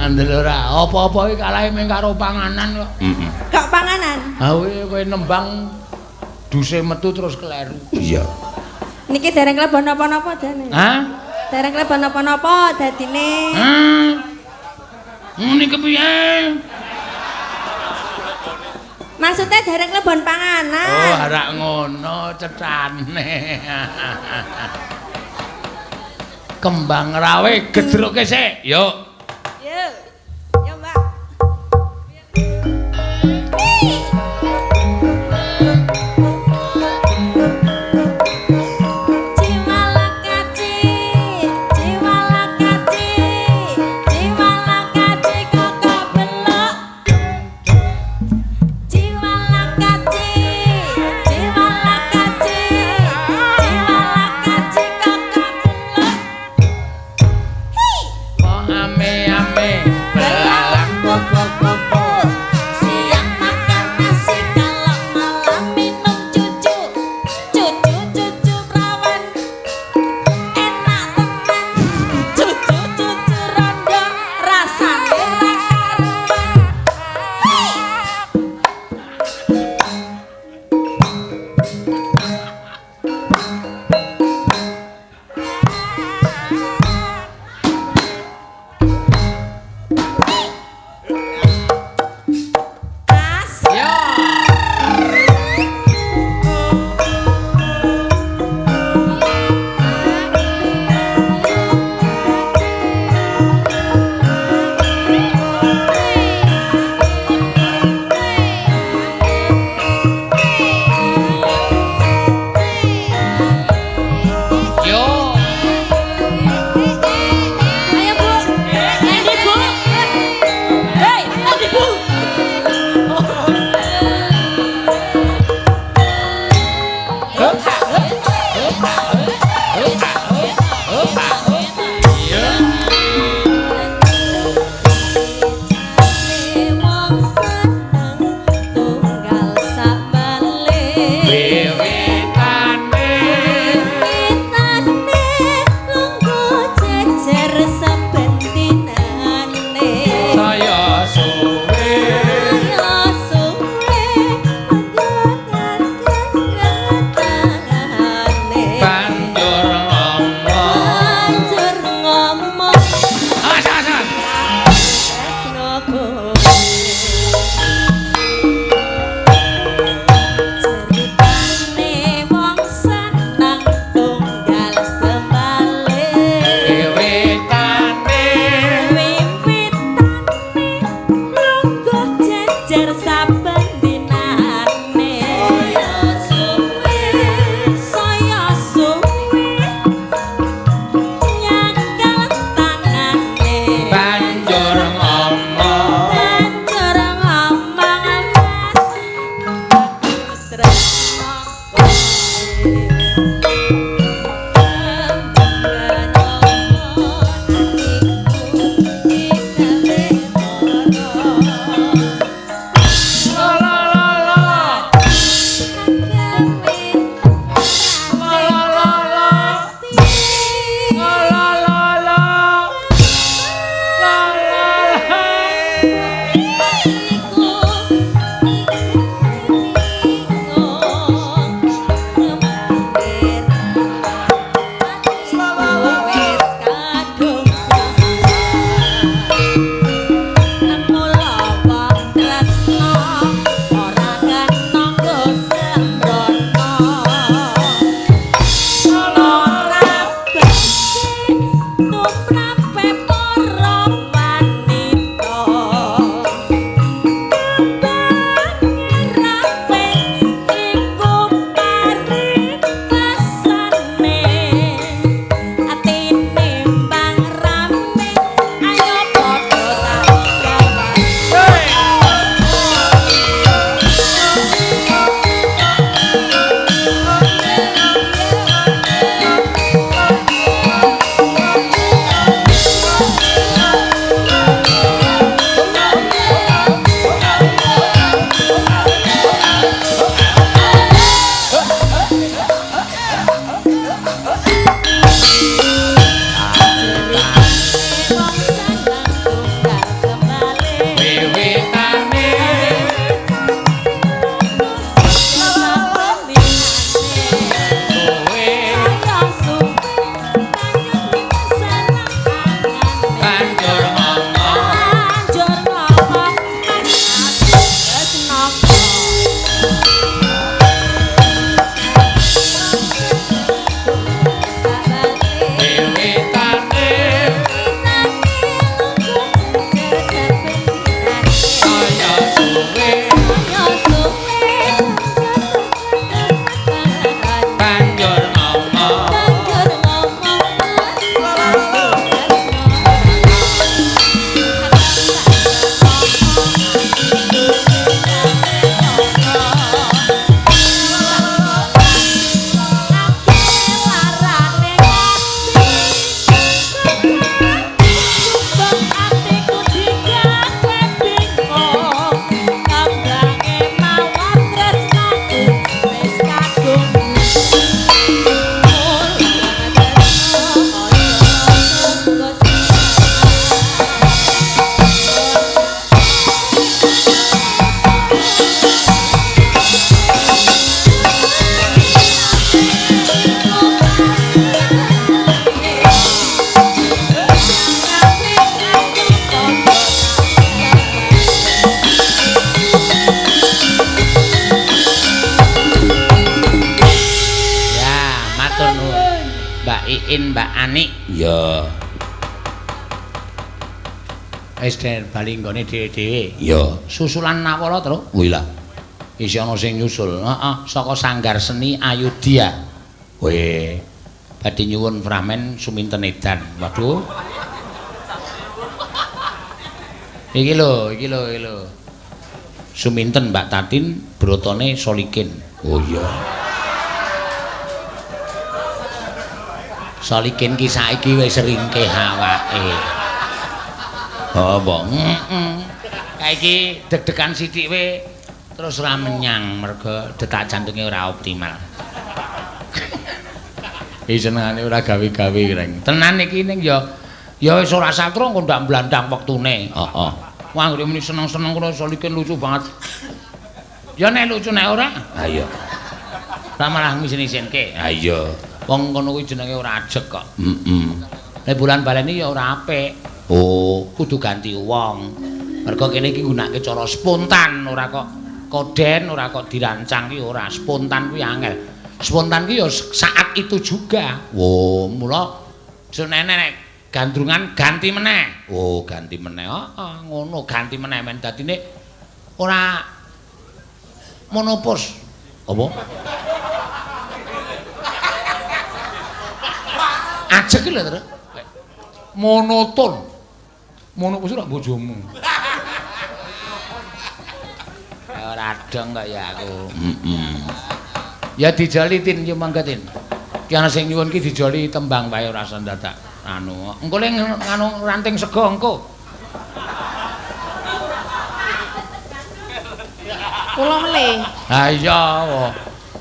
Andel ora apa-apa iki kalahe mung karo panganan kok. kok panganan Ha kowe nembang duse metu terus kleru. Iya. niki dereng klebon napa-napa jane Hah? dereng klebon napa-napa dadine Ngene kepiye? maksudnya dereng klebon panganan Oh, harak ngono cetane. Kembang rawe gedruke sik. Yuk. yo yo Mbak Kok ame-ame Solikin Mbak Ani. Ya. Wis der bali nggone dhewe-dhewe. Ya. Susulan Nawala terus. Kuwi lah. Isi ana sing nyusul. Heeh, saka Sanggar Seni Ayudya. Weh. Badhe nyuwun Framen Suminten Edan. Waduh. Iki lho. Suminten Mbak Tatin, brotone Solikin. Oh iya. Solikin ki saiki wis ringkeh awake. Apa? Kaiki deg-degan sithik we terus ora menyang mergo detak jantunge ora optimal. Iki senengane ora gawe-gawe reng. Tenan iki ning ya wis ora satra kok ndak blandang wektune. Heeh. Wah, ngene muni seneng-seneng karo Solikin lucu banget. Ya nek lucu nek ora, Ha iya. ora malah ngisin-isinke. Ha iya. Wong ngono kuwi jenenge ora ajeg kok. Heeh. Nek bulan baleni ya ora apik. Oh, Kudu ganti wong. Mergo kene iki gunake cara spontan, ora kok koden, ora kok dirancang ki ora. Spontan kuwi angel. Spontan ki ya saat itu juga. oh, Mula senene nek gandrungan ganti meneh. oh ganti meneh. Heeh, ngono ganti meneh men dadine ora monopos. Apa? Ajeg lho, Tru. Monoton. Monopos ora bojomu. Ora dong kok ya aku. Heeh. Ya dijolitin yo manggatin. Ki ana sing nyuwun ki dijoli tembang wae ora usah dadak anu. Engko ning anu ranting sego engko. Kula melih. Ha iya.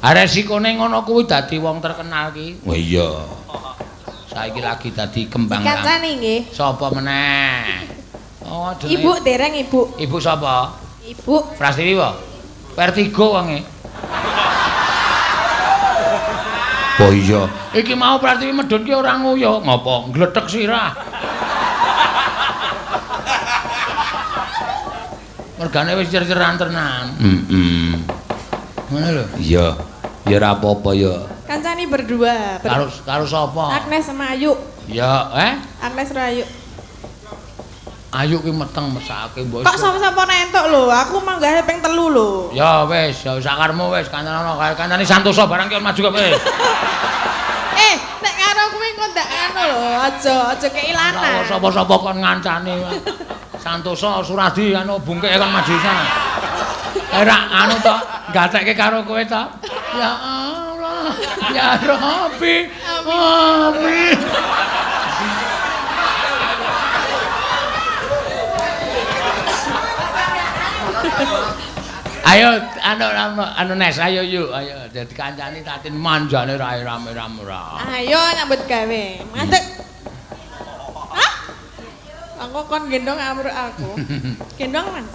Resikone ngono kuwi dadi wong terkenal ki. Oh iya. Saiki lagi dadi kembang. Kancane nggih. Sapa meneh? Oh, jenenge Ibu dereng Ibu. Ibu sapa? Ibu Prastiwi apa? Vertigo wonge. Oh iya. Iki mau Prastiwi medhun ki ora nguyuh, ngopo ngletek sirah. Mergane wis cer-ceran tenan. Heeh. Ngono lho. Iya. Ya ora apa-apa ya. kancane berdua. Karo sapa? Agnes sama Ayu. Ya, Agnes karo Ayu. Ayu ki meteng mesake mbok. Kok sapa-sapa nentuk lho, aku manggah ping 3 lho. Ya wis, ya sakarmu wis kancane kancane Santoso barang ki maju gak wis. Nek karo kuwi kok ndak anu lho, aja keilanan. Sapa-sapa kon ngancani. Santoso Suradi anu bungkeke kon maju sana. Ora anu to, gatekke karo kowe to. Ya Allah. Ya Rabbi. Amin. Ayo anu Nes, ayo yuk, ayo dadi kancane Tatin manjane rame-rame ora. Ayo nyambut gawe. Ngadeg. Hah? Aku kon gendong amruk aku. Gendong Mas.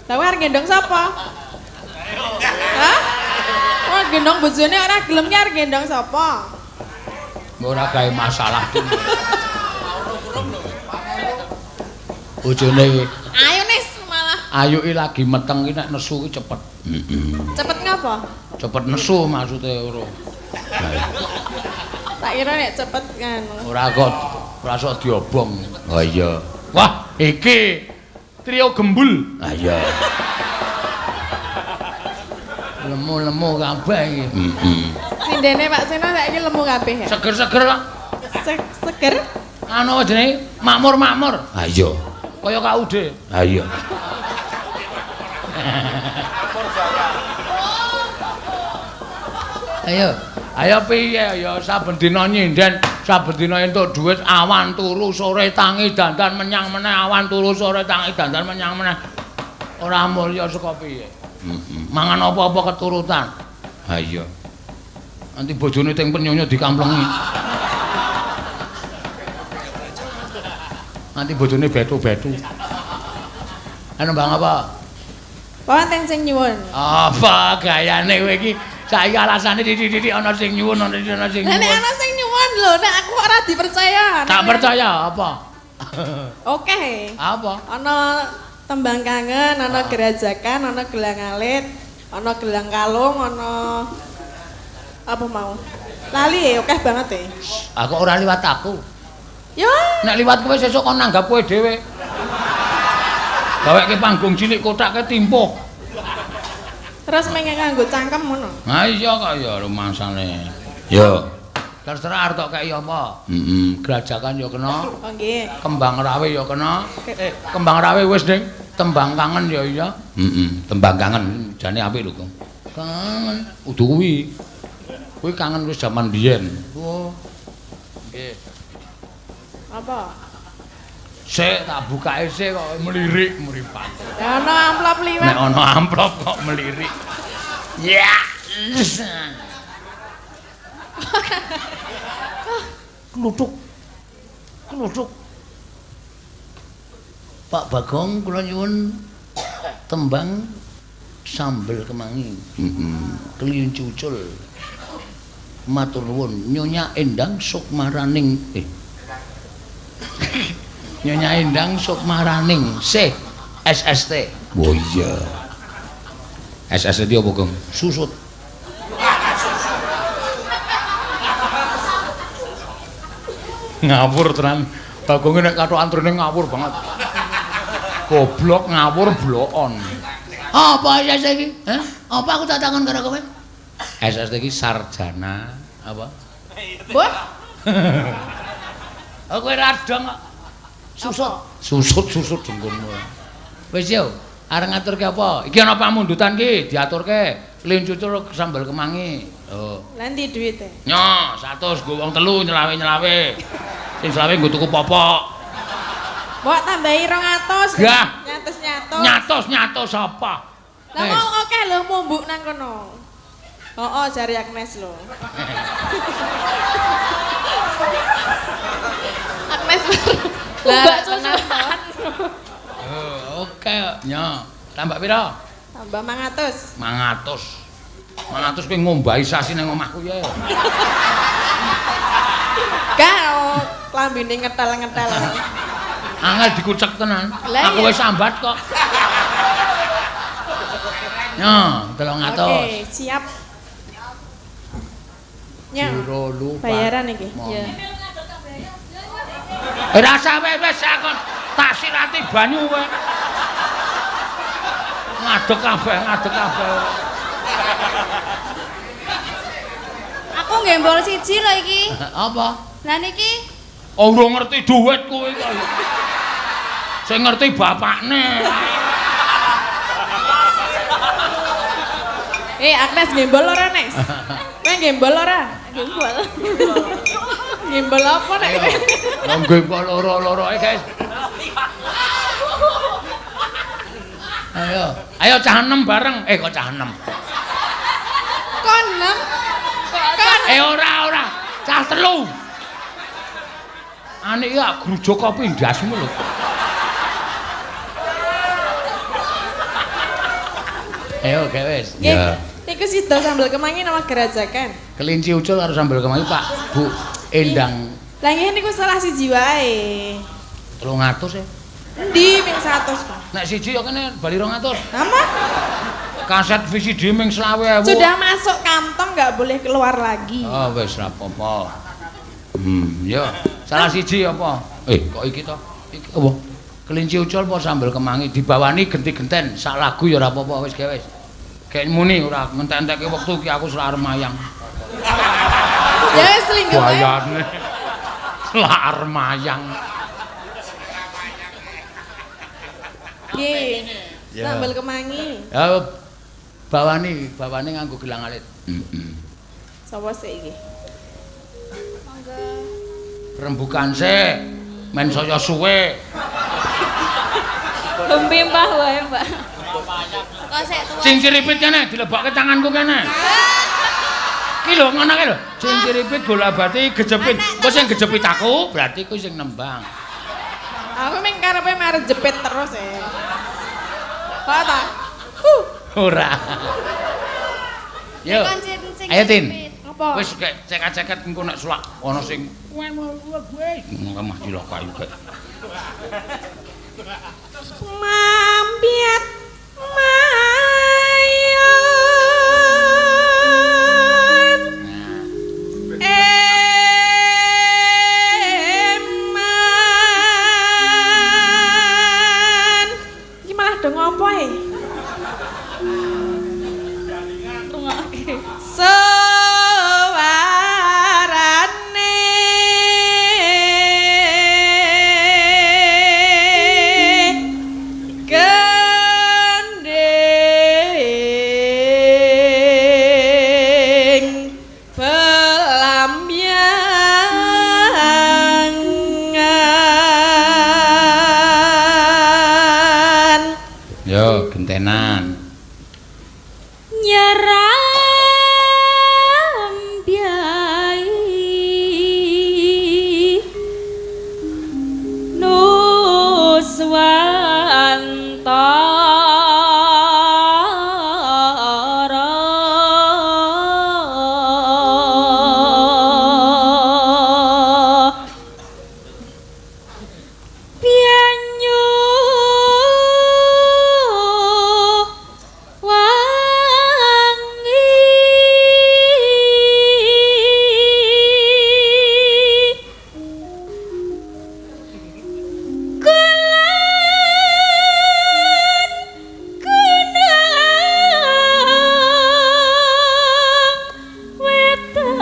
Lah arep gendong sapa? Hah? Oh gendong bojone ora gelem ki arep gendong sapa? Ora gawe masalah tuh. Bojone Ayo Nis malah. Ayu iki lagi meteng iki nek nesu ki cepet. Cepet ngapa? Cepet nesu maksude ora. Tak kira nek cepet kan. Ora kok ora sok diobong. Oh iya. Wah, iki trio gembul. Ah iya. Lemu-lemu kabeh iki. Heeh. Sindene Pak Seno saiki lemu kabeh ya. Seger-seger kok. Seger. Anu jenenge makmur-makmur. Ah iya. Kaya KUD. Ah iya. Ayo piye ya saben dina nyinden, saben dina entuk dhuwit awan turu sore tangi dandan menyang meneh awan turu sore tangi dandan menyang meneh. Ora mulya saka piye? Mangan apa-apa keturutan. Ah iya. Nanti bojone teng penyonyo dikamplengi. Nanti bojone betu-betu. Anu Bang apa? Wonten sing nyuwun. Apa gayane kowe iki? Saiki alasane titik-titik ana sing nyuwun, ana sing Nek nyuwun. ana sing nyuwun lho, nek aku ora dipercaya. Tak percaya apa? Oke. Apa? Ana tembang kangen, ana gerajakan, ana gelang alit, ana gelang kalung, ana apa mau? Lali akeh banget e. Aku ora liwat aku. Yo. Nek liwat kowe sesuk kon nanggap kowe dhewe. Gaweke panggung cilik kothake timpuh. Terus mengke nganggo cangkem ngono. Ha iya kok ya rumangsane. Yo. Terserah arep tok kei apa? Grajakan ya kena. Oh nggih. Kembang rawe ya kena. Kembang rawe wis ning tembang kangen ya iya. Tembang kangen jane apik lho, Kang. Kangen. Udu kuwi. Kuwi kangen wis jaman biyen. Oh. Nggih. Apa? Sik tak bukake sik kok melirik mripat. Ya ana amplop liwat. Nek ana amplop kok melirik. Ya. Kluthuk. Kluthuk. Pak Bagong kula nyuwun tembang sambel kemangi. Kelinci ucul. Matur nuwun Nyonya Endang Sukmaraning. Nyonya Endang Sukmaraning. SST. Oh iya. SST dia apa, Gong? Susut. Ngawur tenan. Bagong nek kathok antrene ngawur banget. Goblok ngawur blokon. Apa SST iki? Hah? Apa aku tak takon karo kowe? SST iki sarjana apa? Mbah. Aku ora adong kok. Susut jenggonmu. Wis yo, areng ngaturke apa? Iki ana pamundutan ki, diaturke lincucur sambal kemangi. Oh. Lah ndi duwite? Nyo, 100 nggo wong telu nyelawe-nyelawe. Sing selawe nggo tuku popok. Mbok tambahi 200. Gah. Nyatus. Apa? Lah mau akeh lho mumbuk nang kono. Oh, jari Agnes lho. Agnes. Lah tenan. Oke, nyo. Tambah pira? Tambah 500. 500 kowe ngombahi sasi nang omahku ya. Gak, lambene ngetel-ngetel. Angel dikucek tenan. Lah, Aku iya. wis sambat kok. Nyo, 300. Oke, siap. Nya. Jero lupa. Bayaran iki. Ya. Rasa wis aku tak sirati banyu kowe. Ngadeg kabeh. Aku nggembol siji lho iki. Apa? Lah niki Ora ngerti dhuwit kowe kok. Sing ngerti bapakne. Agnes gembol ora, Nes? Kowe gembol ora? gembol. Gembol apa nek kowe? Wong gembol loro-loro guys. Ayo cah 6 bareng. Kok cah 6? Kon 6. Kon. Ora. Cah 3. Anik ya grujuk kopi ndasmu lho. Ayo wis. Ya. Iku sida sambel kemangi nama gerajakan. Kelinci ucul karo sambel kemangi, Pak. Bu Endang. Lah ngene niku salah siji wae. 300 ya. Endi ping 100, Pak? Nek siji ya kene bali 200. Nama? Kaset VCD ming 20.000. Sudah masuk kantong nggak boleh keluar lagi. Oh wis ra apa-apa. Ya. Salah siji apa? Kok iki to? Iki apa? Kelinci ucul apa sambel kemangi dibawani genti-genten sak lagu ya ora apa-apa wis wis. Kayak muni ora ngentek-entekke wektu iki aku selar mayang. Ya wis linggo wae. Bayane. Selar mayang. Nggih. Ya. Sambel kemangi. Ya bawani nganggo gelang alit. Sapa sik iki? Rembukan sik. Men saya suwe. Lumpi mbah wae, Mbak. Kok sik tuwa. Sing ciripit kene dilebokke tanganku kene. Ki lho ngono ki lho. Sing ciripit bola bati gejepit. Kok sing gejepit aku berarti kuwi sing nembang. Aku meng karepe marep jepit terus Kok ta? Ora. Yo. Ayo Tin. Apa? Wis ceket-ceket engko nek sulak ana sing gue. Mah dilok kayu gek. Mampir mayon Yo gentenan. Nyeram biai Nuswantara Pianyu wangi Kulan kunang wetan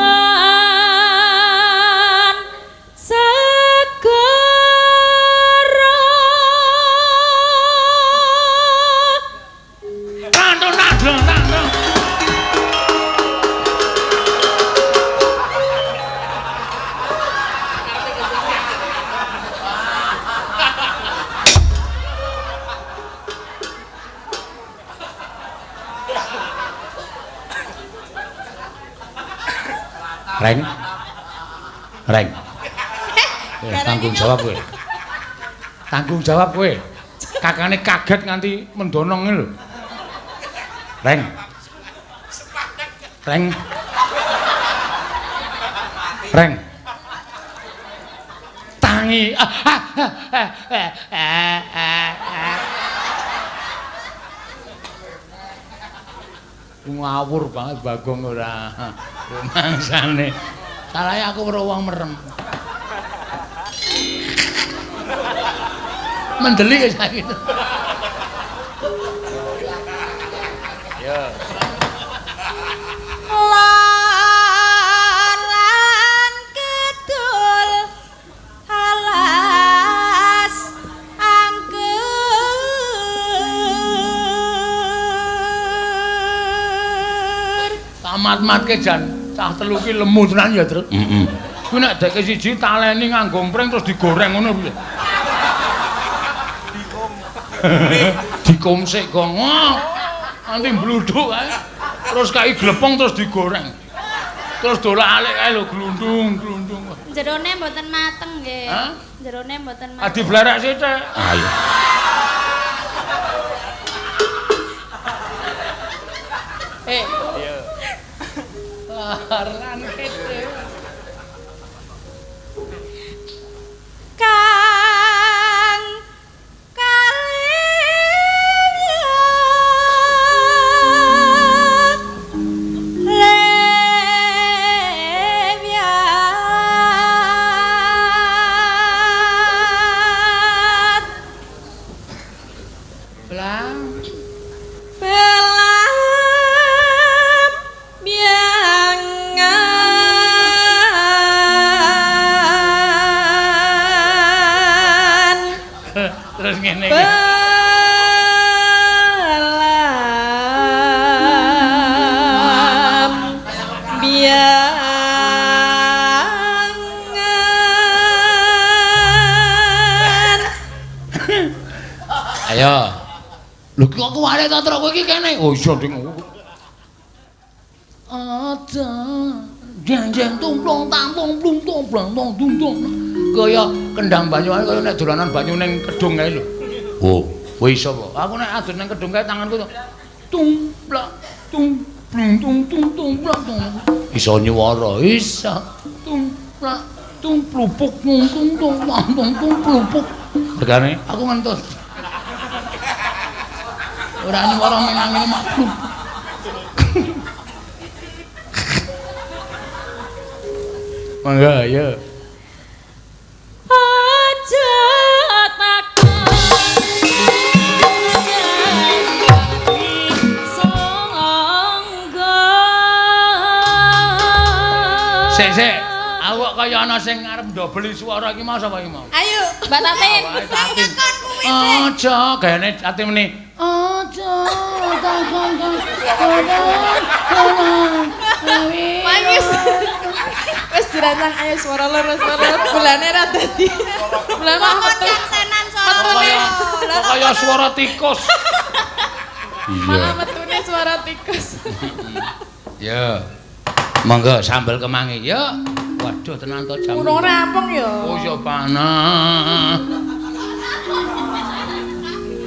segara Tantun tantun tantun. Reng. Reng. Tanggung jawab kowe. Tanggung jawab kowe. Kakane kaget nganti mendonong lho. Reng. Reng. Reng. Tangi. Ngawur banget Bagong ora. Rumangsane. Salahe aku weruh wong merem. Mendeli saiki. Ya. Loran kidul alas angker Tamat-matke jan cah telu ki lemu tenan ya, Truk. Heeh. Kuwi nek deke siji taleni nganggo mpreng terus digoreng ngono piye? Dikomsik gong. Nanti bluduk ae. Terus kai glepong terus digoreng. Terus dolak-alik ae lho glundung. jerone mboten mateng nggih. Hah? Jerone mboten mateng. Adi blerak sithik. Ayo. Iya. Lan kete. Kang Terus ngene iki. Ayo. Lho kok kuware ta truk kowe iki kene? Oh iya ding. Ada jeng-jeng tumplong tampung plung tumplong tung. Kaya kendang Banyuwangi kaya nek dolanan banyu ning kedung kae lho. Oh, kowe iso apa? Aku nek adus ning kedung kae tanganku tumplak tung plung tung plak tung. Iso nyuwara, iso. Tumplak tung plupuk tung plupuk. Regane aku ngentos. Ora nyuwara menang ngene mak. Mangga ya. aja takon sangga Sik, aku kok kaya ana sing arep ndobeli swara iki mau sapa iki mau? Ayo, Mbak Tatin. Aja gayane ati meni. Aja takon Mangis. Wis dirancang ayo suara loro bulane ra dadi. Bulan mah metu. Senan Kaya swara tikus. Malah metune suara tikus. Ya. Monggo sambel kemangi. Ya. Waduh tenan to jam. Ngono rampung ya. Oh ya panah.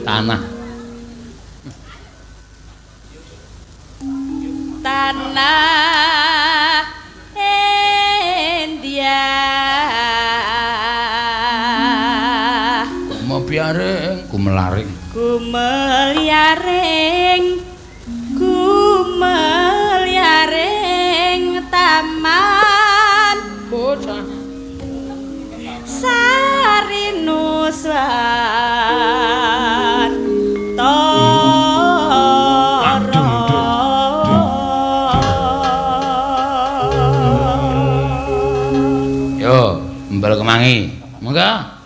Tanah. Tanah India Kumepiaring, kumelaring. Kumeliaring taman Bocah. Sarinuswan Yo, mbal kemangi. Monggo.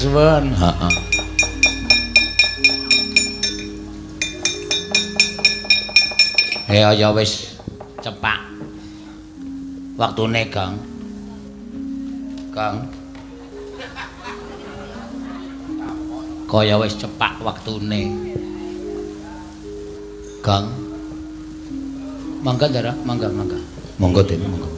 suwun. Heeh. Ya wis cepak. Waktune, Kang. Kang. Kaya wis cepak waktune. Kang. Mangga Ndara, mangga. Monggo Den, monggo.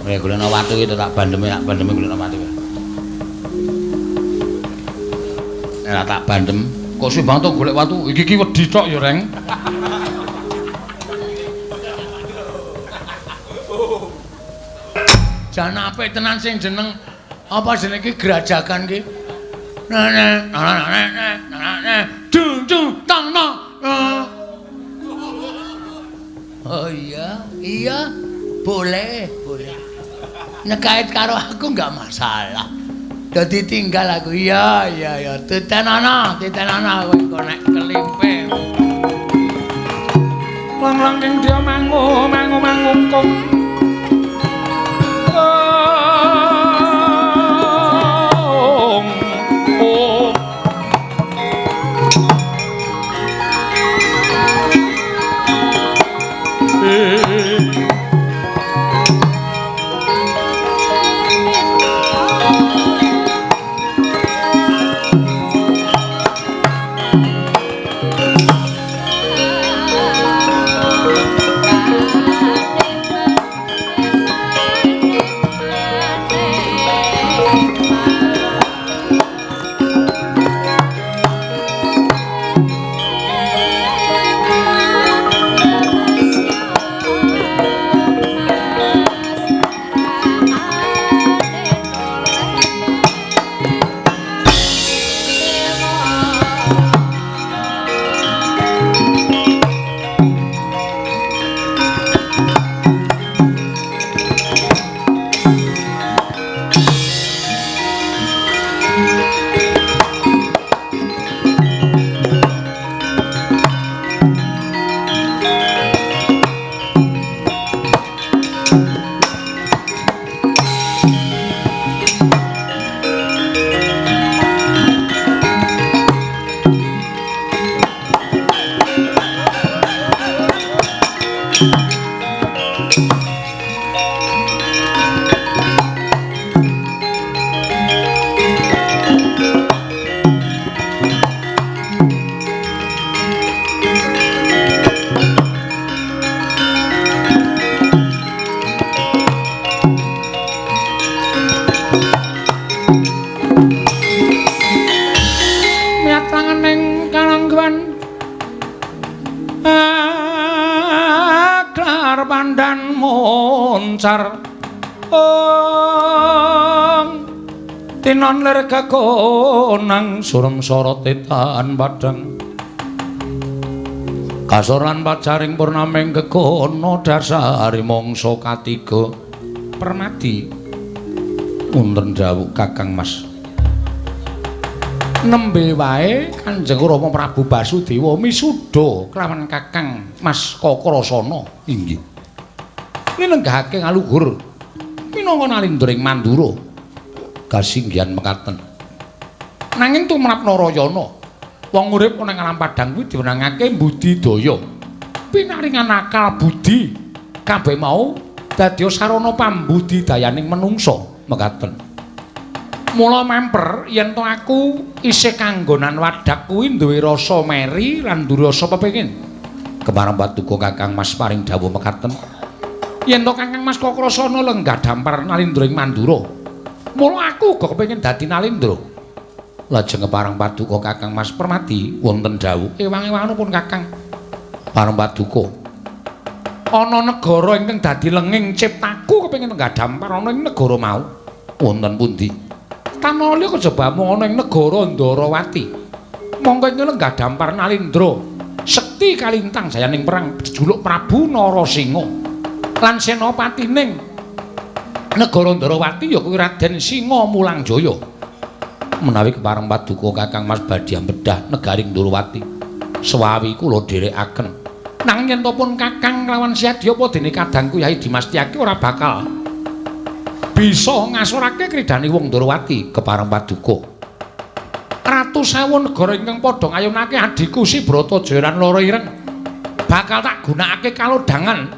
Ya golekno watu iki tak bandeme golekno watu. Nek tak bandem, kok Sumbang to golek watu. Iki wedi tok ya, Reng. Jan apik tenan sing jeneng apa jeneng iki Grajakan iki. Dung tang. Oh iya. Boleh. Nek kait karo aku enggak masalah. Dadi tinggal aku. Iya. Titenana kowe nek kelimpe. Lang ing dia mangungkung. Tinon lir kakonang surem sorot tetan padang kasoran pacaring purnaming kekono dasari mangsa katiga permadi wonten dawuh Kakang Mas nembe wae Kanjeng Rama Prabu Basudewa misuda kelawan Kakang Mas Kakrasana inggih minenggahake ngaluhur minangka nalindring Mandura kasinggihan mekaten nanging tumrap Narayana wong urip ning alam padang kuwi diwenangake budidaya pinaringan akal budi kabeh mau dadi sarana pambudidayaning menungsa mekaten mula memper yen to aku isih kanggonan wadak kuwi duwe rasa meri lan duwe rasa pepengin kemarang Paduka Kakang Mas paring dawuh mekaten yen to Kakang Mas Kakrasana lenggah dampar nalindring Mandura mula aku uga kepengin dadi nalindra. Lajeng kepareng Paduka Kakang Mas Permadi wonten dawuh, "Ewang-ewanganipun Kakang pareng Paduka. Ana negara ingkang dadi lenging ciptaku kepengin lenggah dampar ana ing negara mau. Wonten pundi? Tanalya kejaba mung ana ing negara Ndarawati. Monggo ing lenggah dampar nalindra. Sekti kalintang jayaning perang jejuluk Prabu Narasingha lan senopatining negara Ndarawati ya kuwi Raden Singa Mulangjaya. menawi kepareng paduka Kakang Mas badhe ambedah negari Ndorowati. Sewawi kula dherekaken. Nanging yen to pun Kakang lawan Siadya apa dene kadangku Yai Dimas Tyaki ora bakal bisa ngasorake kridane wong Ndorowati kepareng paduka. Ratu sewu negara ingkang padha ngayunake adhiku si Bratajaya lan Loro Ireng bakal tak gunakake kalodhangan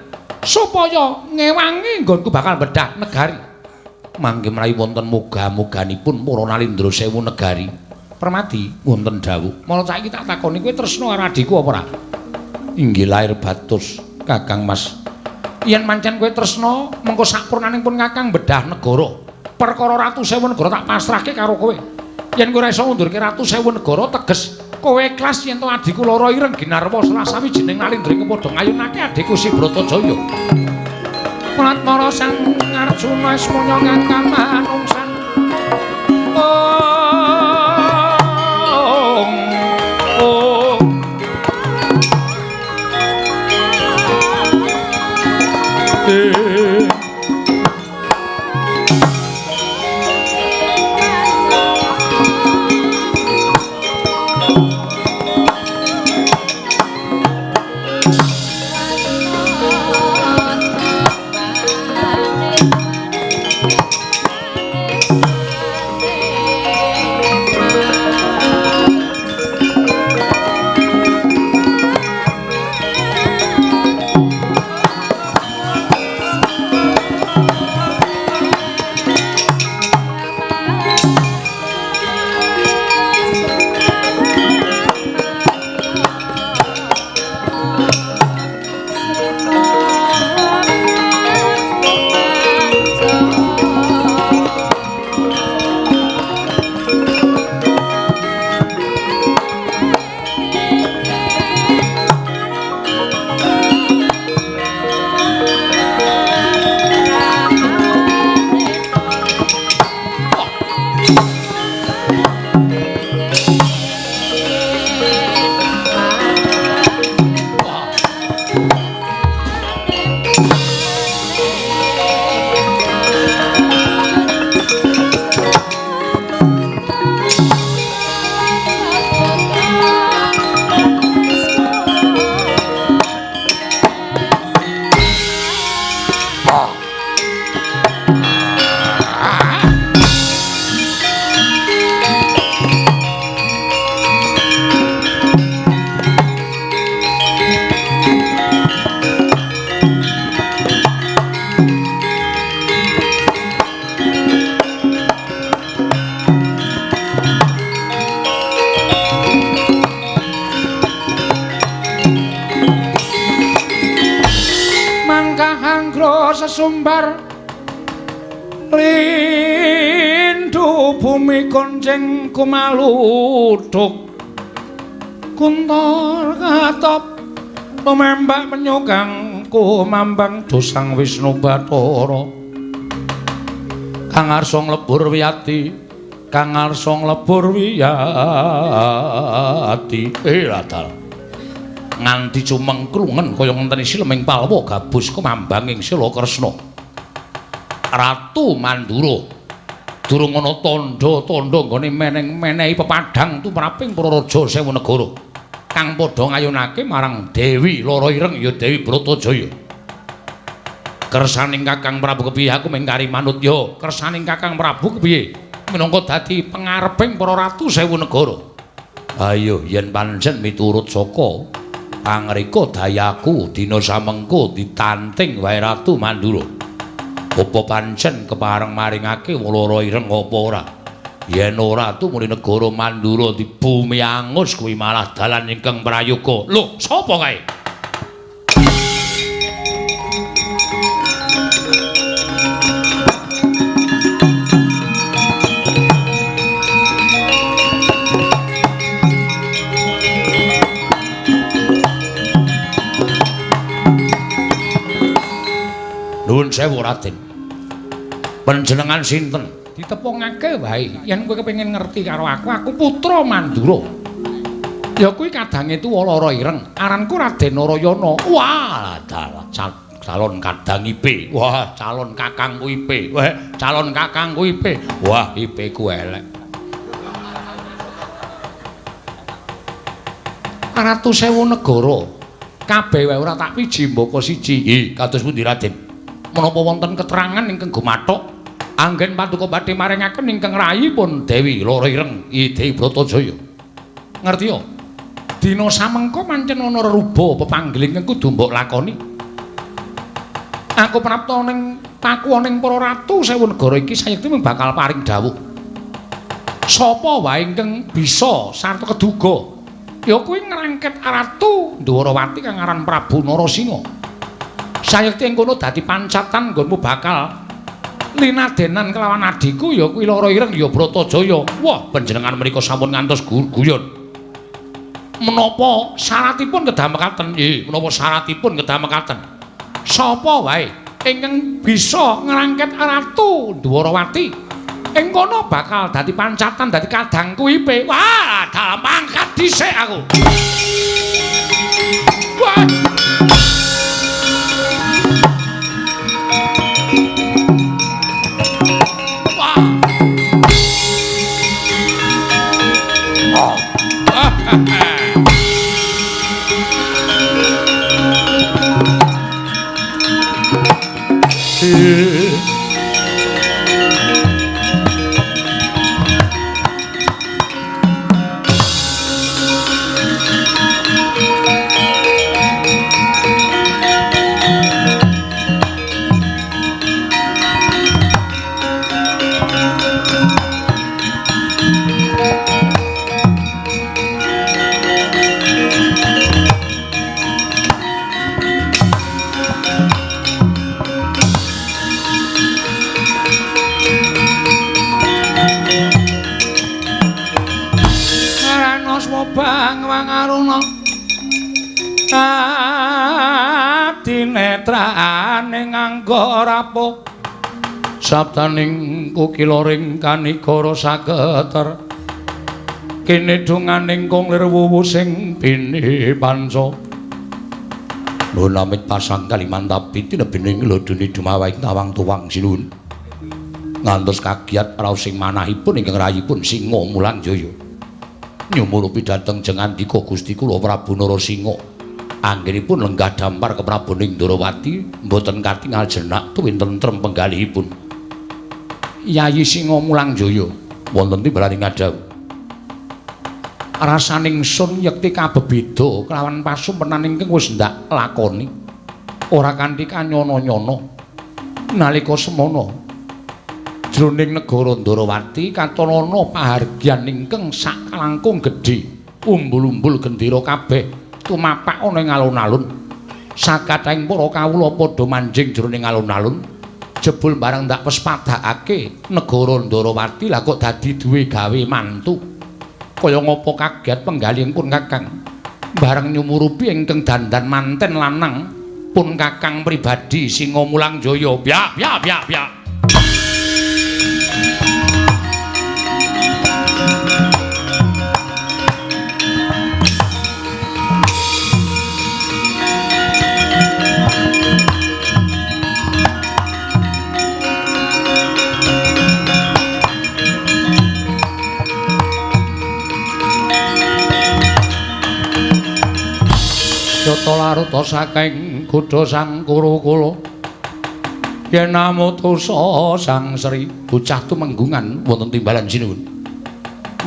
supaya ngewangi nggonku bakal bedah negari. Mangke mlayu wonten muga-muganipun para Nalindra sewu negari. Permadi wonten dawuh. Mula saiki tak takoni kowe tresna karo adhiku apa ora? Inggih lair batus Kakang Mas. Yen pancen kowe tresna mengko sakpurnaning pun Kakang bedah negara. Perkara Ratu Sewu Negara tak pasrahke karo kowe. Yen kowe ora iso ngundurke Ratu Sewu Negara teges kowe ikhlas yen to adhiku Loro Ireng ginarwa salah sawijining Nalindra padha ngayunake adhiku si Bratajaya. Kulatmara sang Arjuna ismunya Kakang manungsan. Sesumbar lindu bumi konjeng kumaluduk kuntor katop pemembak penyugang kumambang dosang Wisnu Bathara kang arsa nglebur wiyati kang arsa nglebur wiyati radal nganti cumengklungen kaya ngenteni sileming palwa gabus kumambanging Sila Kresna. Ratu Mandura durung ana tandha-tandha nggone meneng-menehi pepadhang tumraping para raja sewu negara kang padha ngayunake marang Dewi Loro Ireng ya Dewi Bratajaya. Kersaning Kakang Prabu kepiye aku mengkari manut ya kersaning Kakang Prabu kepiye minangka dadi pangareping para ratu sewu negara. Ayo yen pancen miturut saka pangrika dayaku dina samengko ditanting wae Ratu Mandura. Apa pancen kepareng maringake Loro Ireng apa ora? Yen ora tumuli negara Mandura di bumi angus kuwi malah dalan ingkang prayoga. Lho, sapa kae? Nuwun sewu Raden. Panjenengan sinten? Ditepungake wae yen kowe kepengin ngerti karo aku putra Mandura. Ya kuwi kadange tuwa Loro Ireng, aranku Raden Narayana. Wah, calon kadang IP. Wah, calon kakangku IP. Wah, calon kakangku IP. Wah, IP ku elek. Ratu Sewu negara kabeh wae ora tak piji mbaka siji. Nggih, kados pundi Raden? Menapa wonten keterangan ingkang gumathok anggen paduka badhe maringaken ingkang rayipun Dewi Lara Ireng Dewi Bratajaya. Ngerti ya? Dina samengko pancen ana reruba pepanggiling kudu mbok lakoni. Aku prapta ning pakuwoning para ratu Sewu negara iki sayekti bakal paring dawuh. Sapa wae ingkang bisa sarta keduga ya kuwi ngrangket Ratu Ndwarawati kang aran Prabu Narasingha. Sayekti ing kono dadi pancatan nggonmu bakal linadenan kelawan adhiku ya kuwi Lara Ireng ya Bratajaya. Wah, panjenengan menika sampun ngantos guyon. Menapa syaratipun kedah mekaten? Nggih, menapa syaratipun kedah mekaten? Sapa wae ingkang bisa ngrangket Ratu Ndwarawati ing kono bakal dadi pancatan dadi kadang kuipe. Wah, dalam pangkat dhisik aku. Wah. Wah. Oh. Bang wangaruna dinetrane nganggo rapuh sabdaning kukiloring kanigara sageter kene donganing konglir wuwu sing bini panca nunamit pasang kalimantapi tinebening loduni dumawaing tawang tuwang sinuhun ngantos kagiat raos sing manahipun ingkang rayipun Singa Mulangjaya nyumurupi dhateng jengandika Gusti kula Prabu Narasingha anggenipun lenggah dampar keprabaning Ndwarawati mboten katingal jenak tuwin tentrem penggalihipun. Yayi Singa Mulangjaya wonten timbalaning ngadhawuh rasaning sun yekti kabebeda kelawan pasumpenan ingkang wis ndak lakoni ora kanthi kanyono-nyono nalika semana jroning negara Ndwarawati katon ana pahargyan ingkang sakalangkung gedhe umbul-umbul gendera kabeh tumapak ana ing alun-alun sakathahing para kawula padha manjing jroning alun-alun jebul barang ndak pespadhakake negara Ndwarawati lah kok dadi duwe gawe mantu kaya ngapa kaget penggalihipun Kakang bareng nyumurupi ingkang dandan manten lanang pun Kakang pribadi Singa Mulangjaya. Biak. Jata laruta saking kutha Sang Kurakala yen namutusa Sang Sri bocah tumenggungan wonten timbalan sinuhun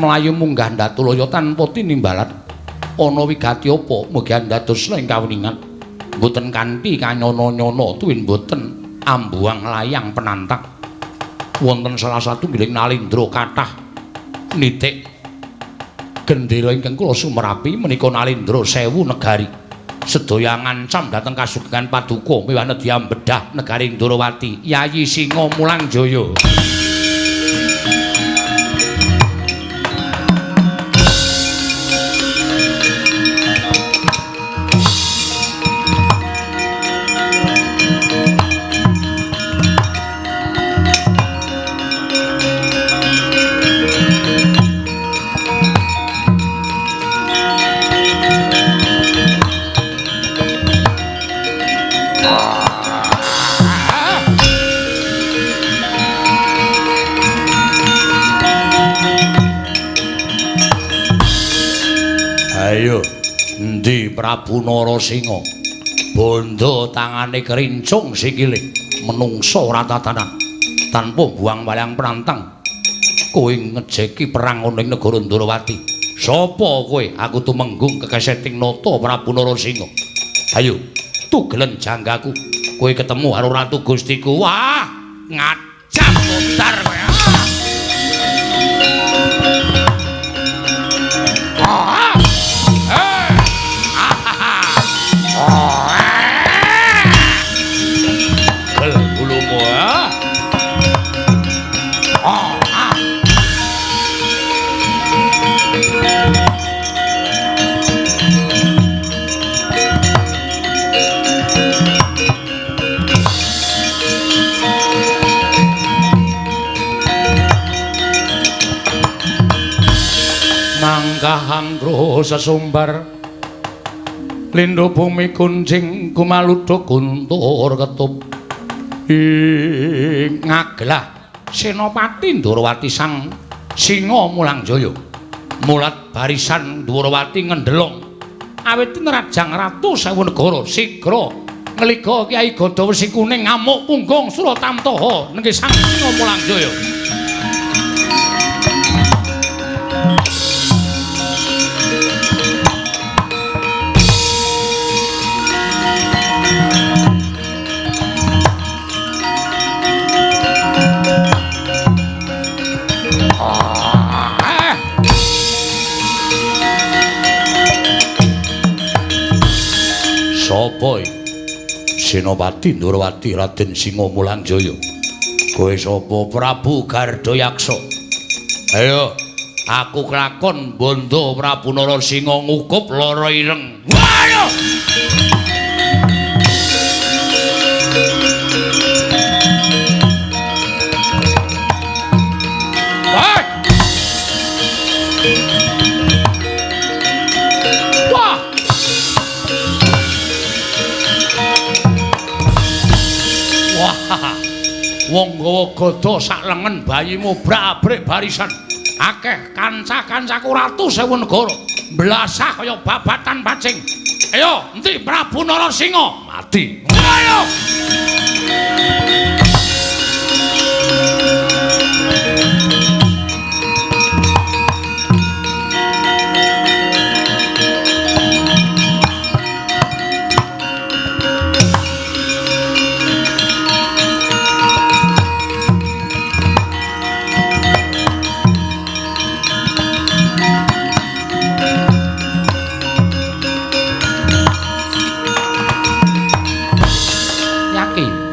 mlayu munggah Ndatulaya tanpa tinimbalan ana wigati apa mugi andadosna ing kaweningan mboten kanthi kanyono-nyono tuwin mboten ambuang layang penantang wonten salah satunggiling nalindra kathah nitik gendera ingkang kula sumerapi menika nalindra Sewu Negari sedaya ngancam dhateng kasugengan paduka miwah nedya mbedah negari Ndwarawati. Yayi Singa Mulangjaya. Endi Prabu Narasingha? Bondo tangane kerincung sikile, menungso ora tatanan. Tanpa buang walang prantang. Kowe ngejeki perang ana ing negara Ndarawati. Sapa kowe? Aku tumenggung kekeseting nata Prabu Narasingha. Ayo, tugelen janggaku. Kowe ketemu karo Ratu Gustiku. Wah, ngajak lontar kowe. Mangkahangkro sesumbar lindho bumi kunjing kumaludha guntur ketup ing ngaglah Senopati Ndarawati sang Singa Mulangjaya mulat barisan Ndarawati ngendelong awit nerajang ratu sewu negara sigra nglika Kyai Gadawesi Kuning ngamuk punggung Suratamtaha nengke sang Singa Mulangjaya. Sapa Senopati Ndarawati Raden Singa Mulangjaya? Kowe sapa? Prabu Gardayaksa. Ayo, aku kelakon bondo Prabu Narasingha ngukup lara ireng. Ayo! Wong gawa gada sak lengen bayimu brabrik barisan akeh kanca-kancaku ratu sewu negara blasah kaya babatan pacing. Ayo endi Prabu Narasingha mati. Ayo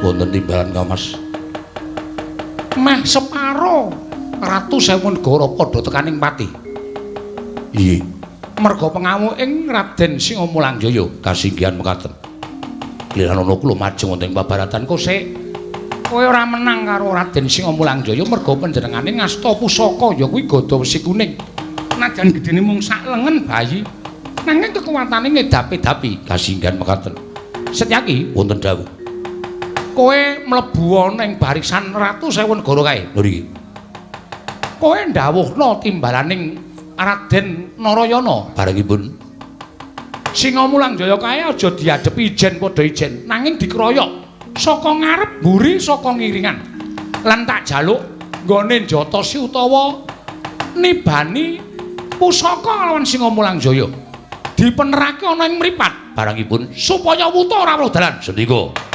wonten timbalan Kamas. Meh separo ratu sewu negara padha tekaning pati. Iye, merga pengawuking Raden Singa Mulangjaya kasinggihan mekaten. Giliran ana kula maju wonten pabaratan kosek. Kowe ora menang karo Raden Singa Mulangjaya merga panjenengane ngasta pusaka ya kuwi Gadawesi Kuning. Najan gedene mung sak lengen bayi, nanging kekuwatane ngedapi-dapi kasinggihan mekaten. Setyaki wonten dawuh. Kowe mlebu ana ing barisan ratu sewu negara kae lho iki. Kowe ndhawuhna timbalaning Raden Narayana barengipun Singa Mulangjaya kae aja diadepi ijen padha ijen nanging dikeroyok saka ngarep mburi saka ngiringan lan tak jaluk nggone Jatasi utawa nibani pusaka lawan Singa Mulangjaya dipenerake ana ing mripat barengipun supaya wuta ora weruh dalan sendika.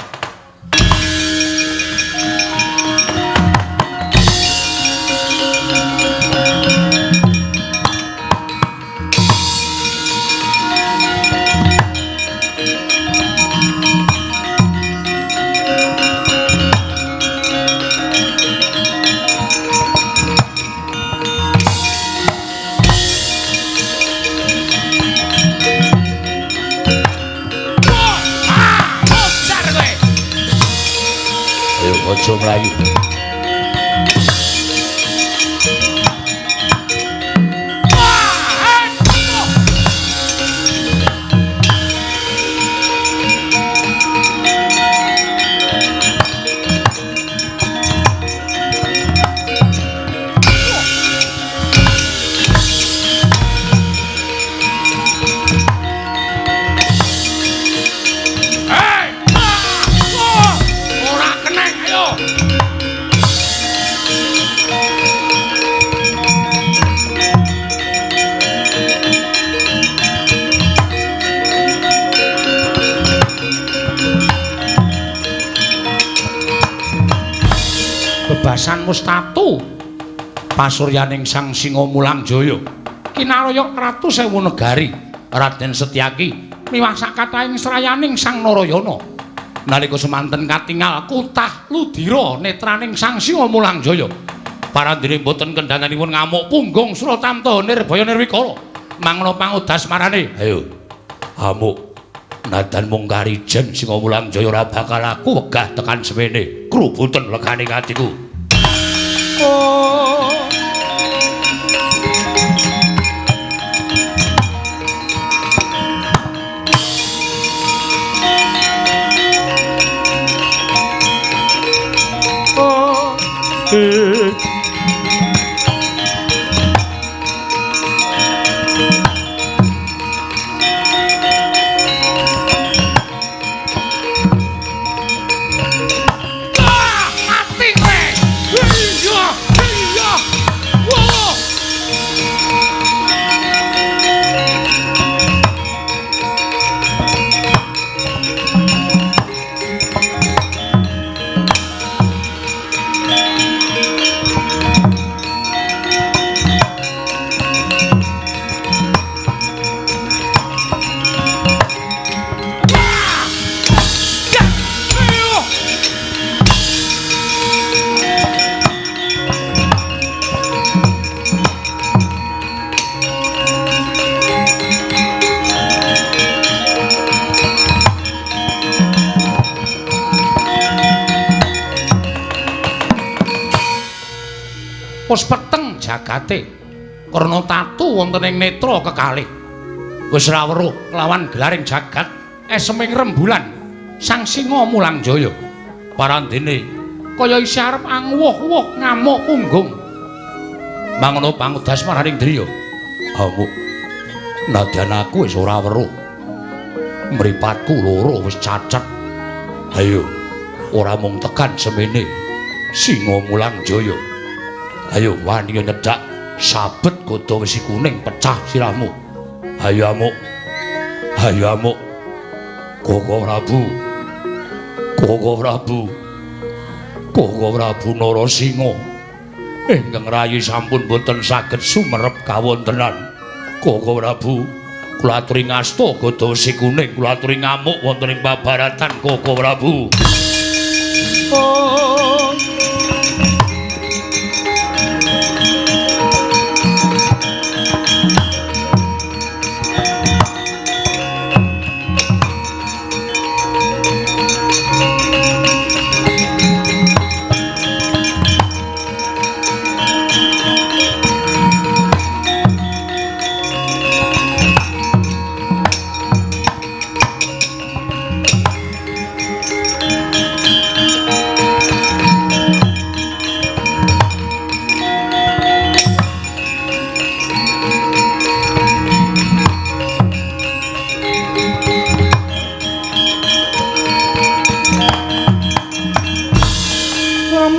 Aja mlayu. bebasan Mustatu pasuryaning Sang Singa Mulang Jaya kinaraya Ratu Sewu Negari Raden Setyaki miwah sakatahing srayaning Sang Narayana nalika semanten katingal kutah ludira netraning Sang Singa Mulang Jaya parandene boten kendhananipun ngamuk punggung Suratamta Nirbaya Nirwikara mangna pangudas marane ayo amuk nadan mung karijen Singa Mulang Jaya ora bakal aku wegah tekan semene krubuten legane atiku oh Pos peteng jagate karna tatu wonten ing netra kekalih wis ra weruh lawan gelaring jagat eseming rembulan Sang Singa Mulang Jaya parandene kaya isih arep angwuh-wuh ngamuk punggung mangna pangudas marang driya amuk nadyan aku wis ora weruh mripatku loro wis cacat ayo ora mung tekan semene Singa Mulang Jaya ayo wani nyedak sabet godo wesi kuning pecah sirahmu ayo amuk Koko Prabu Narasinga ingkang rayi sampun boten saged sumerep kawontenan Koko Prabu kula aturi ngasta godo wesi kuning kula aturi ngamuk wonten ing babaratan Koko Prabu oh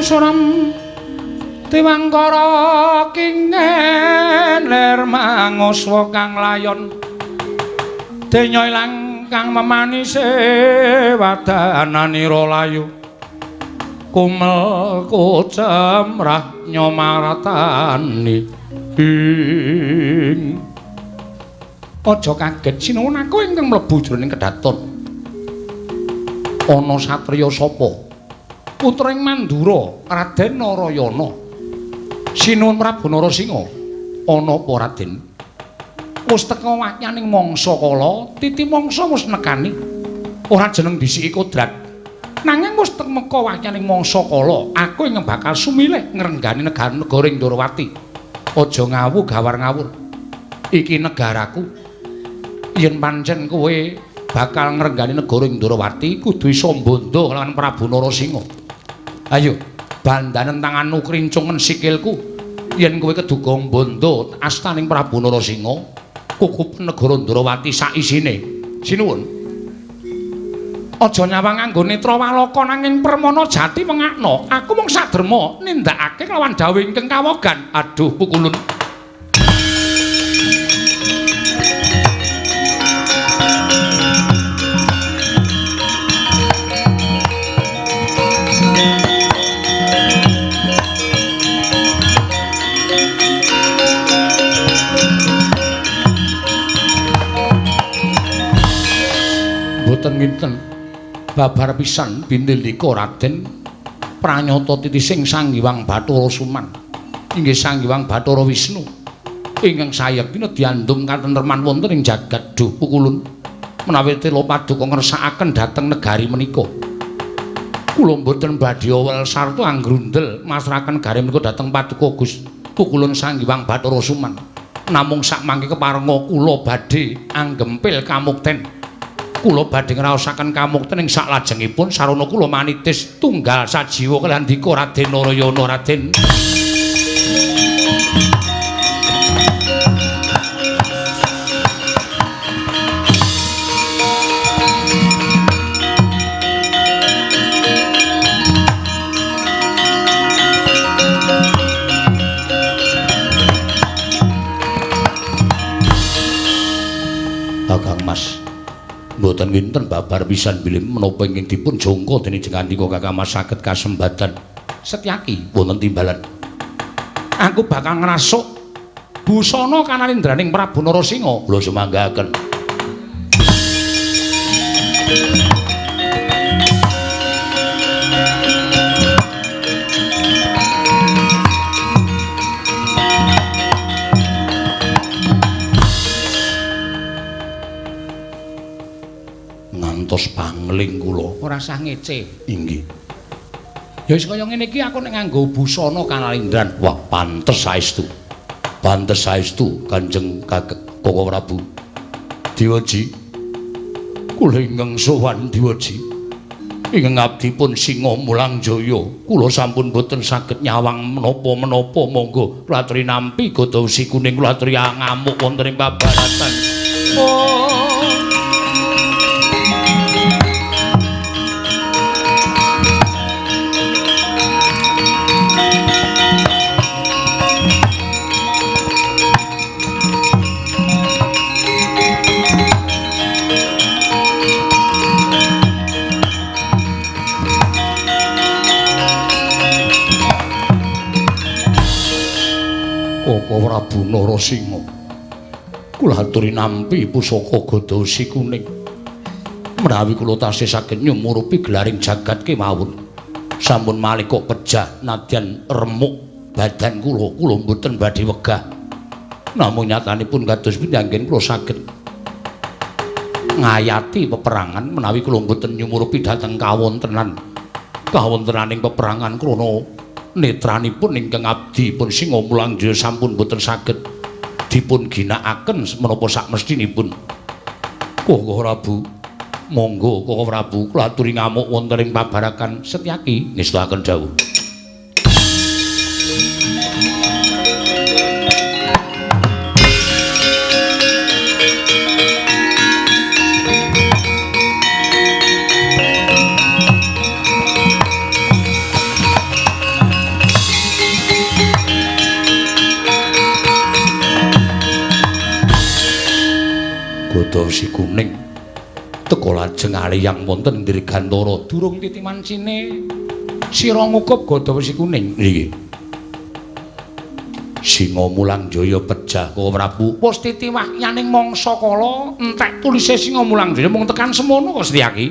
suram tiwangkara kingen ler manguswa kang layon denya ilang kang memanise wadananira layu kumel kocemrah nyomaratani ing aja kaget sinuwun aku ingkang mlebu jroning kedaton ana satriya sapa putring Mandura Raden Narayana sinuwun Prabu Narasinga ana apa Raden wis teka wakyaning mangsa kala titi mangsa wis nekani ora jeneng disiki kodrat nanging wis temeka wakyaning mangsa kala aku ing bakal sumilih ngrenggani negara Ndrawati aja ngawu gawar ngawur iki negaraku yen pancen kowe bakal ngrenggani negara Ndrawati kudu isa mbondo lawan Prabu Narasinga ayo bandanen tanganmu krincungen sikilku yen kowe keduga mbondo astaning Prabu Narasinga kukup negara Ndrawati sak isine sinuwun aja nyawang nganggo netra walaka nanging permana jati mengakna aku mung saderma nindakake lawan dawuh ingkang kawogan aduh pukulun Mboten nginten babar pisan bindilika Raden pranyata titising Sang Hyang Bathara Suman inggih Sang Hyang Bathara Wisnu ingkang sayekti diandum katentreman wonten ing jagat duh pukulun menawi tela paduka ngersakaken dhateng negari menika kula mboten badhe wel sarta anggrundel masrahaken negari menika dhateng paduka Gus pukulun Sang Hyang Bathara Suman namung sakmangke keparenga kula badhe anggempil kamukten kula badhe ngraosaken kamukten ing saklajengipun sarana kula manitis tunggal sajiwa kaliyan dika Raden Narayana Raden Kakang Mas mboten nginten babar pisan bilih menapa ingkang dipun jangka dening Jengandika Kakang Mas saged kasembatan Setyaki wonten timbalan. Aku bakal ngrasuk busana kanalindraning Prabu Narasingha. Kula sumanggaken. Ngantos pangling kula ora sah ngece. Inggih. Ya wis kaya ngene iki aku nek nganggo busana kanalindran. Wah, pantes saestu. Pantes saestu Kanjeng Koko Prabu. Diwaji. Kula ingkang sowan Diwaji. Ingkang abdipun Singa Mulangjaya. Kula sampun boten saged nyawang menapa-menapa monggo kula aturi nampi Gadawi Kuning kula aturi ngamuk wonten ing pabaratan. Oh Prabu Narasingha kula aturi nampi pusaka Gadawi Kuning menawi kula tasih saged nyumurupi gelaring jagat kemawon sampun malika pejah nadyan remuk badan kula mboten badhe wegah namung nyatanipun kados pundi anggen kula saged ngayati peperangan menawi kula mboten nyumurupi dhateng kawontenaning peperangan krana netranipun ingkang abdi pun Singa Mulangjaya sampun boten saged dipun ginakaken menapa sakmestinipun. Koko Prabu, monggo Koko Prabu kula aturi ngamuk wonten ing pabarakan Setyaki ngestakaken dawuh. Gadawi Kuning teka lajeng aliyang wonten Dirgantara durung titimancine sira ngukup Gadawi Kuning nggih Singa Mulangjaya pejah Koko Prabu wis titiwah yaning mangsa kala entek tulise Singa Mulangjaya mung tekan semono kok Setyaki.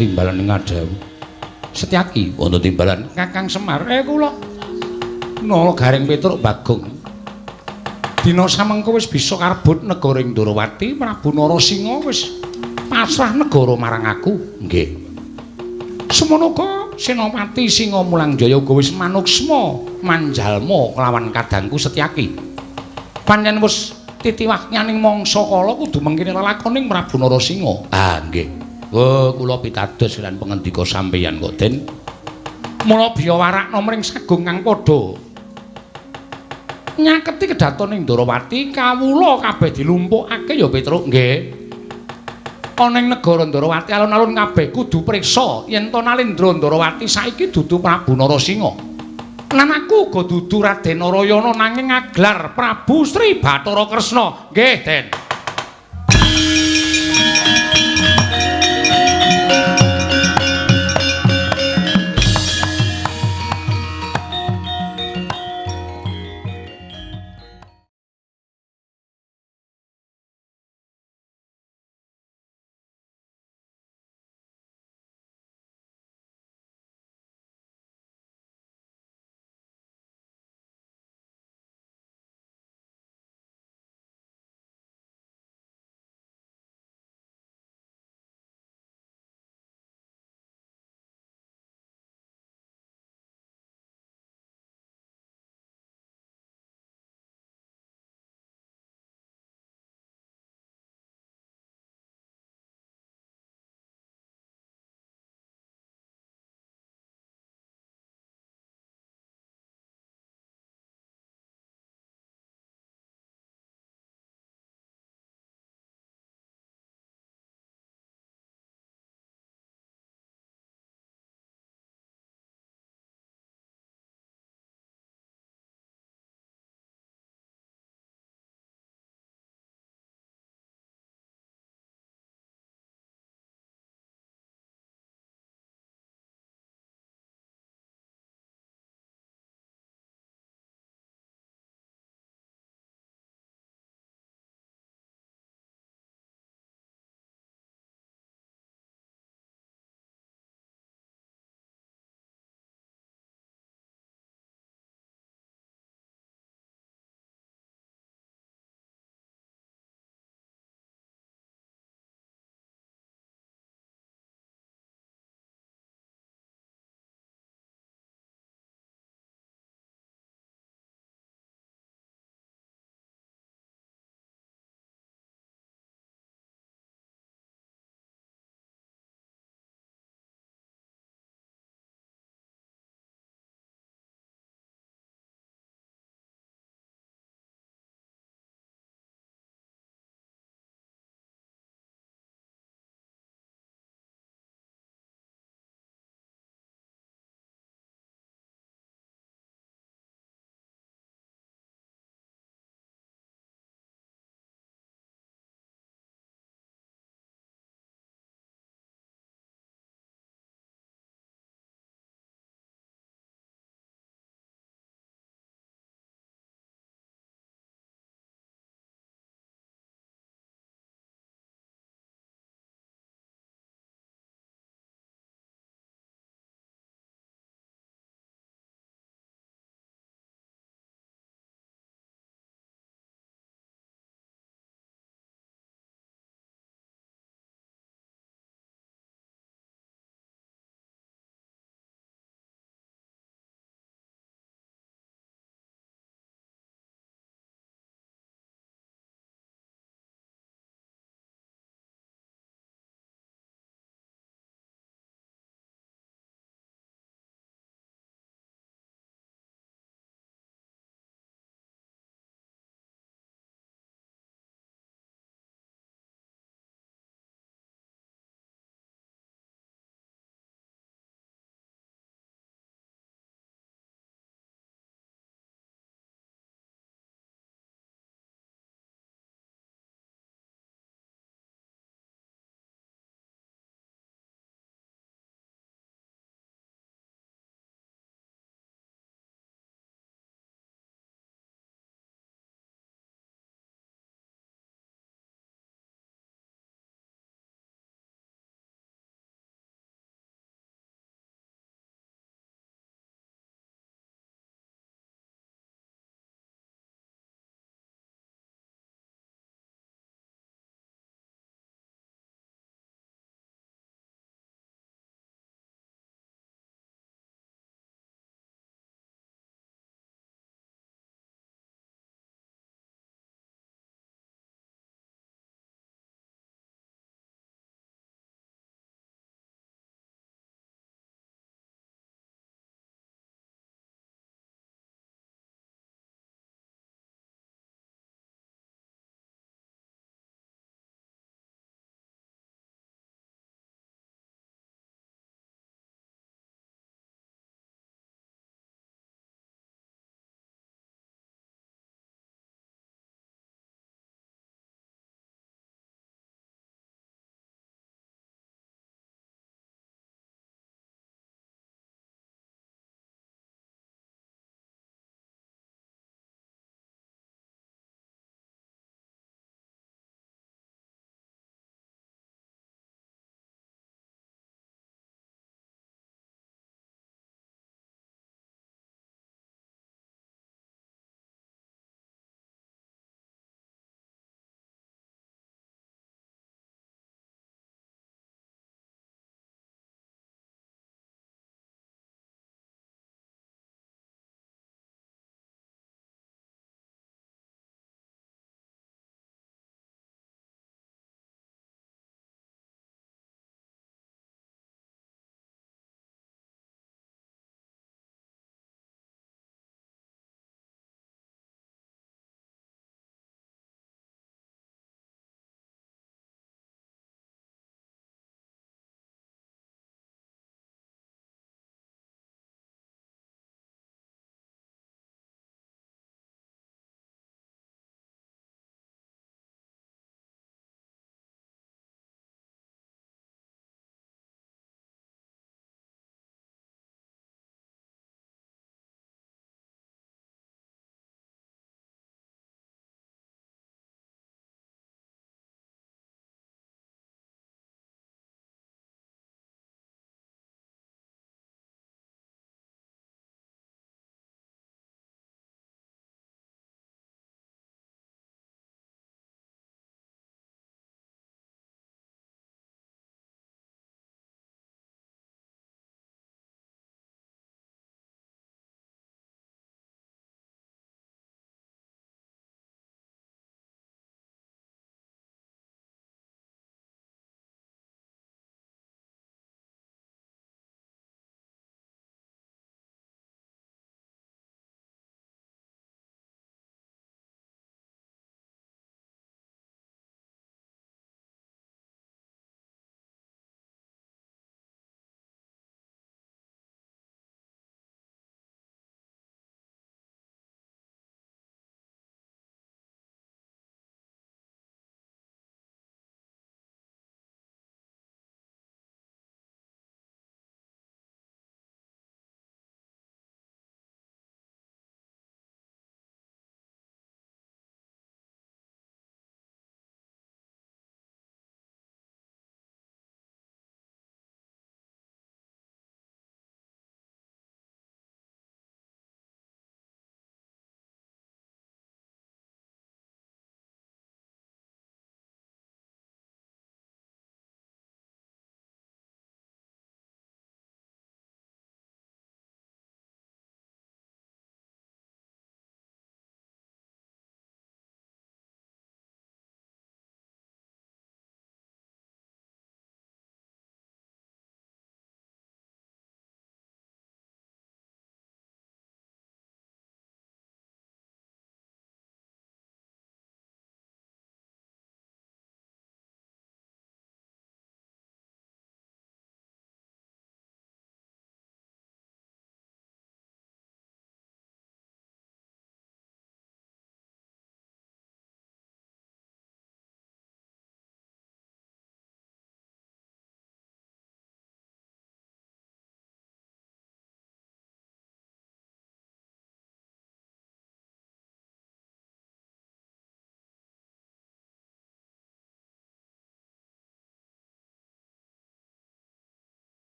Timbalan Ngadawu Setyaki wonten timbalan Kakang Semar kula nala Garing Petruk Bagong dina samengko wis bisa karebut negara ing Ndarawati Prabu Narasingha wis pasrah negara marang aku nggih semono uga Senopati Singamulangjaya uga wis manuksma manjalma kelawan kadangku Setyaki. Pancen wis titiwahyaning mangsa kala kudu mengkene lelakoning Prabu Narasingha. Ah nggih. Oh kula pitados lan pangendika sampeyan kok Den. Mula biya warakna mring sagung kang padha nyaketi kedatoning Ndarawati kawula kabeh dilumpukake ya Petruk nggih. Ana ing negara Ndarawati alun-alun kabeh kudu priksa yen to Nalendra Ndarawati saiki dudu Prabu Narasingha. Lan aku uga dudu Raden Narayana nanging ngaglar Prabu Sri Bathara Kresna. Nggih, Den.